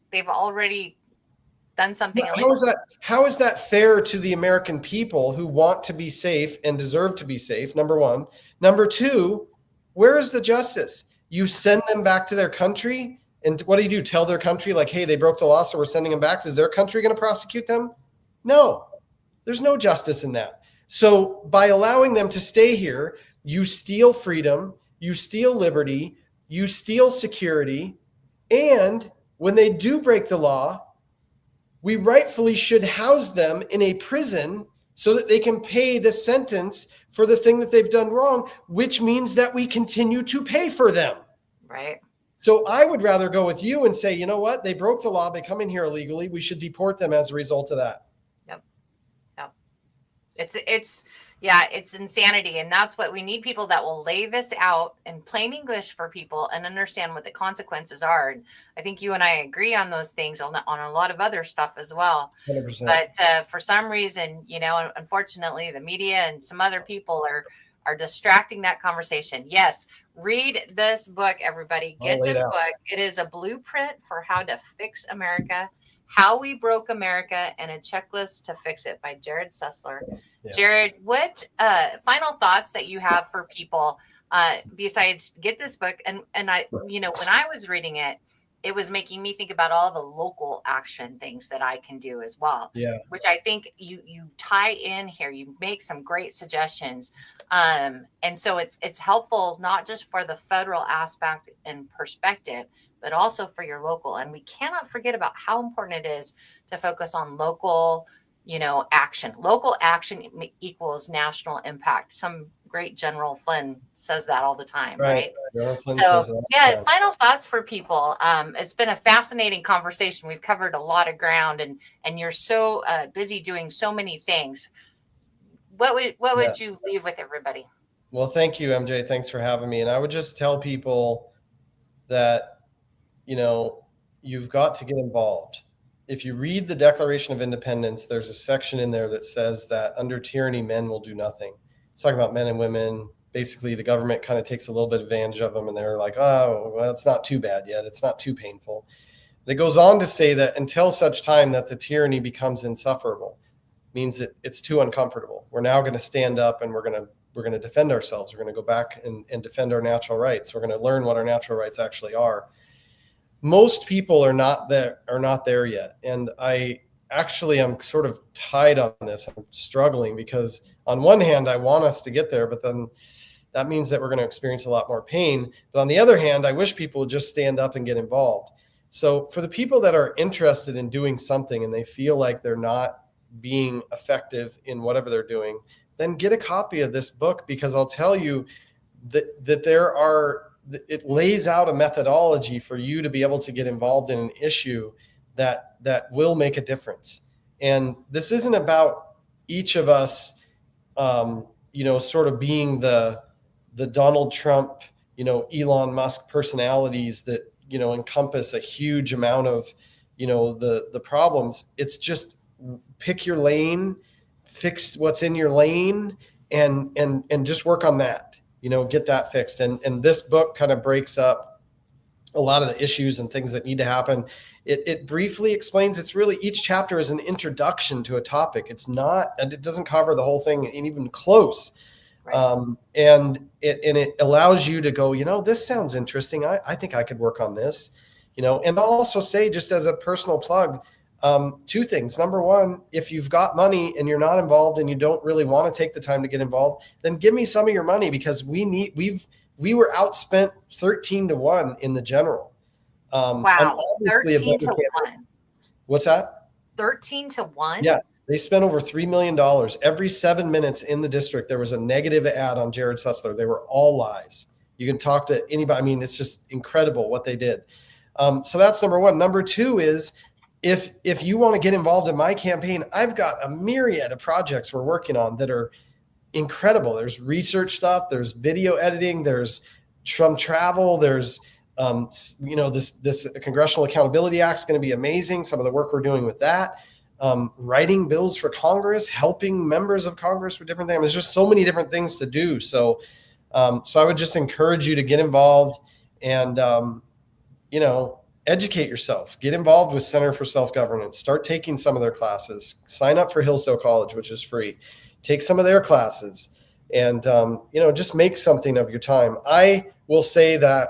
done something illegal. How is that fair to the American people who want to be safe and deserve to be safe? Number one. Number two, where is the justice? You send them back to their country, and what do? Tell their country like, hey, they broke the law, so we're sending them back. Is their country going to prosecute them? No, there's no justice in that. So by allowing them to stay here, you steal freedom, you steal liberty, you steal security, and when they do break the law, we rightfully should house them in a prison so that they can pay the sentence for the thing that they've done wrong, which means that we continue to pay for them. Right. So I would rather go with you and say, you know what? They broke the law. They come in here illegally. We should deport them as a result of that. Yep. Yep. It's insanity. And that's what we need, people that will lay this out in plain English for people and understand what the consequences are. And I think you and I agree on those things, on a lot of other stuff as well. 100%. But for some reason, unfortunately, the media and some other people are distracting that conversation. Yes, read this book, everybody. Get this book. It is a blueprint for how to fix America, how we broke America, and a checklist to fix it by Jerrod Sessler. Yeah. Jerrod, what final thoughts that you have for people besides get this book? And I, when I was reading it, it was making me think about all the local action things that I can do as well. Yeah. Which I think you tie in here. You make some great suggestions. And so it's helpful not just for the federal aspect and perspective, but also for your local. And we cannot forget about how important it is to focus on local, action. Local action equals national impact. Some great General Flynn says that all the time, right? So, final thoughts for people. It's been a fascinating conversation. We've covered a lot of ground, and you're so busy doing so many things. What would you leave with everybody? Well, thank you, MJ. Thanks for having me. And I would just tell people that, you've got to get involved. If you read the Declaration of Independence, there's a section in there that says that under tyranny, men will do nothing. It's talking about men and women. Basically, the government kind of takes a little bit of advantage of them, and they're like, oh, well, it's not too bad yet. It's not too painful. It goes on to say that until such time that the tyranny becomes insufferable, means that it's too uncomfortable. We're now going to stand up and we're going to defend ourselves. We're going to go back and defend our natural rights. We're going to learn what our natural rights actually are. Most people are not there yet. And I'm sort of tied on this. I'm struggling because on one hand, I want us to get there, but then that means that we're going to experience a lot more pain. But on the other hand, I wish people would just stand up and get involved. So for the people that are interested in doing something and they feel like they're not being effective in whatever they're doing, then get a copy of this book, because I'll tell you that it lays out a methodology for you to be able to get involved in an issue that will make a difference. And this isn't about each of us, sort of being the Donald Trump, Elon Musk personalities that, encompass a huge amount of, the problems. It's just pick your lane, fix what's in your lane, and just work on that, get that fixed. And this book kind of breaks up a lot of the issues and things that need to happen. It briefly explains, it's really, each chapter is an introduction to a topic. It's not, and it doesn't cover the whole thing even close. Right. And it allows you to go, this sounds interesting. I think I could work on this, and I'll also say, just as a personal plug, two things. Number one, if you've got money and you're not involved and you don't really want to take the time to get involved, then give me some of your money, because we were outspent 13-1 in the general. Wow. 13-1. What's that? 13-1. Yeah. They spent over $3 million. Every 7 minutes in the district, there was a negative ad on Jerrod Sessler. They were all lies. You can talk to anybody. I mean, it's just incredible what they did. So that's number one. Number two is, if you want to get involved in my campaign, I've got a myriad of projects we're working on that are incredible. There's research stuff, there's video editing, there's Trump travel. There's this Congressional Accountability Act is going to be amazing. Some of the work we're doing with that, writing bills for Congress, helping members of Congress with different things. There's just so many different things to do. So I would just encourage you to get involved and educate yourself. Get involved with Center for Self-Governance. Start taking some of their classes. Sign up for Hillsdale College, which is free. Take some of their classes, and just make something of your time. I will say that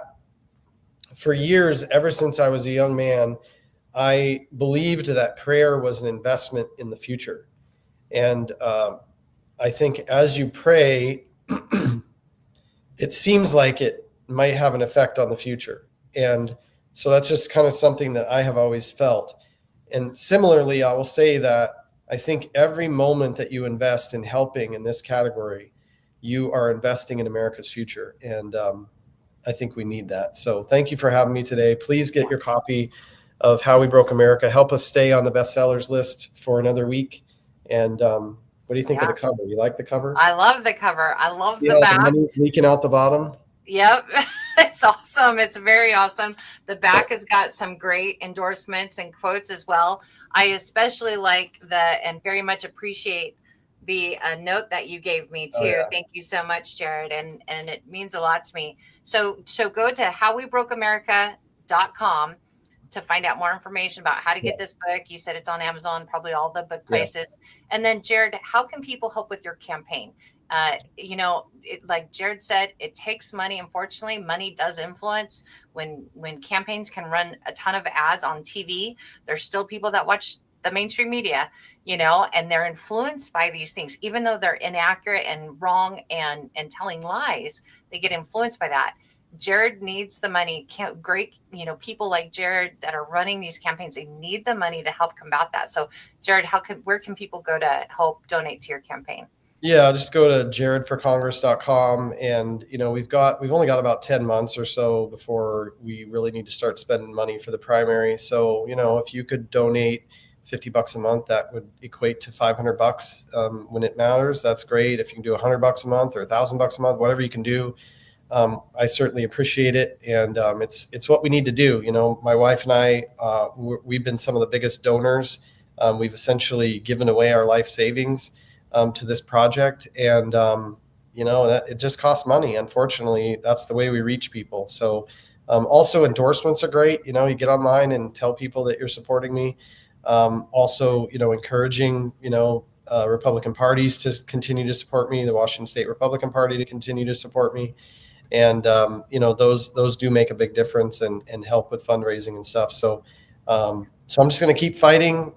for years, ever since I was a young man, I believed that prayer was an investment in the future. And I think as you pray, it seems like it might have an effect on the future. And so that's just kind of something that I have always felt. And similarly, I will say that I think every moment that you invest in helping in this category, you are investing in America's future. And I think we need that. So thank you for having me today. Please get your copy of How We Broke America. Help us stay on the bestsellers list for another week. And what do you think of the cover? You like the cover? I love the cover. I love the back. The money's leaking out the bottom. Yep. It's awesome. It's very awesome. The back has got some great endorsements and quotes as well. I especially like and very much appreciate the note that you gave me too. Oh, yeah. Thank you so much, Jerrod. And it means a lot to me. So go to howwebrokeamerica.com to find out more information about how to get this book. You said it's on Amazon, probably all the book places. Yeah. And then Jerrod, how can people help with your campaign? Like Jerrod said, it takes money. Unfortunately, money does influence. When campaigns can run a ton of ads on TV, there's still people that watch the mainstream media, and they're influenced by these things, even though they're inaccurate and wrong and telling lies, they get influenced by that. Jerrod needs the money. Great, people like Jerrod that are running these campaigns, they need the money to help combat that. So Jerrod, where can people go to help donate to your campaign? Yeah, just go to jerrodforcongress.com, and we've only got about 10 months or so before we really need to start spending money for the primary. So if you could donate $50 a month, that would equate to $500 when it matters. That's great. If you can do $100 a month or $1,000 a month, whatever you can do, I certainly appreciate it. And it's what we need to do. My wife and I, we've been some of the biggest donors. We've essentially given away our life savings to this project, and that it just costs money. Unfortunately, that's the way we reach people. So also endorsements are great. You get online and tell people that you're supporting me. Also, encouraging Republican parties to continue to support me, the Washington State Republican Party to continue to support me, and those do make a big difference and help with fundraising and stuff. So I'm just going to keep fighting.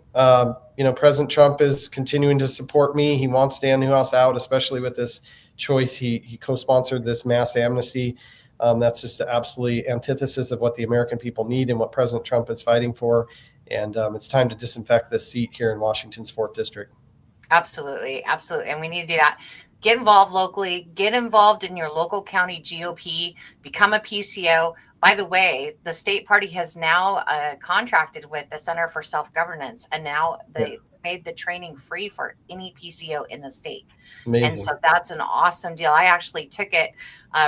President Trump is continuing to support me. He wants Dan Newhouse out, especially with this choice. He co-sponsored this mass amnesty. That's just absolutely antithesis of what the American people need and what President Trump is fighting for. And it's time to disinfect this seat here in Washington's 4th District. Absolutely. Absolutely. And we need to do that. Get involved locally, get involved in your local county GOP, become a PCO. By the way, the state party has now contracted with the Center for Self-Governance, and now they made the training free for any PCO in the state. Amazing. And so that's an awesome deal. I actually took it.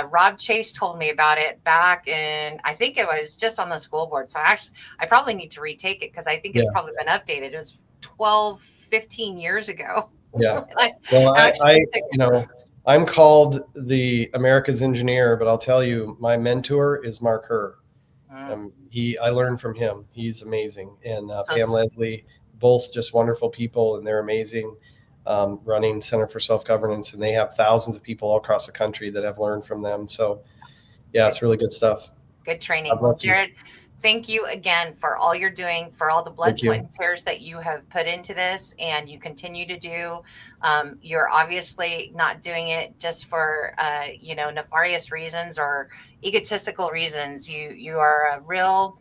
Rob Chase told me about it back in, I think it was just on the school board. So I probably need to retake it because I think it's probably been updated. It was 12, 15 years ago. Yeah. Well, I'm called the America's engineer, but I'll tell you, my mentor is Mark Herr. I learned from him. He's amazing. And Pam Leslie, both just wonderful people, and they're amazing, running Center for Self-Governance, and they have thousands of people all across the country that have learned from them. So yeah, it's really good stuff. Good training. Well, Jerrod, thank you again for all you're doing, for all the blood, sweat, and tears that you have put into this, and you continue to do. You're obviously not doing it just for nefarious reasons or egotistical reasons. You are a real,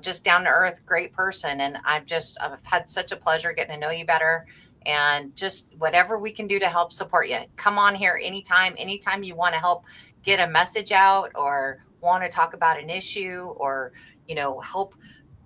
just down to earth, great person, and I've had such a pleasure getting to know you better. And just whatever we can do to help support you, come on here anytime you want to help get a message out or want to talk about an issue or help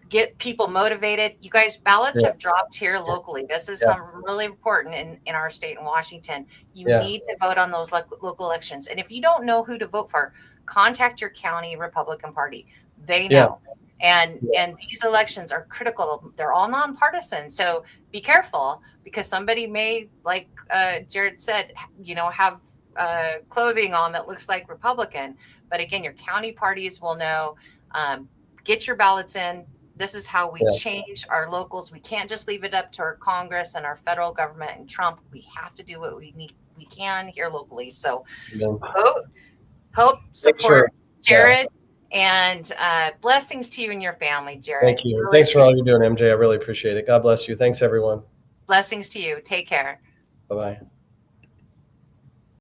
get people motivated. You guys, ballots Yeah. have dropped here locally. This is Yeah. some really important in our state in Washington. You Yeah. need to vote on those local elections. And if you don't know who to vote for, contact your county Republican Party. They know. And these elections are critical. They're all nonpartisan. So be careful, because somebody may, like Jerrod said, have clothing on that looks like Republican. But again, your county parties will know. Get your ballots in. This is how we change our locals. We can't just leave it up to our Congress and our federal government and Trump. We have to do what we can here locally. So vote, hope, support Jerrod, and blessings to you and your family, Jerrod. Thank you. Really Thanks for all you're doing, MJ. I really appreciate it. God bless you. Thanks, everyone. Blessings to you. Take care. Bye-bye.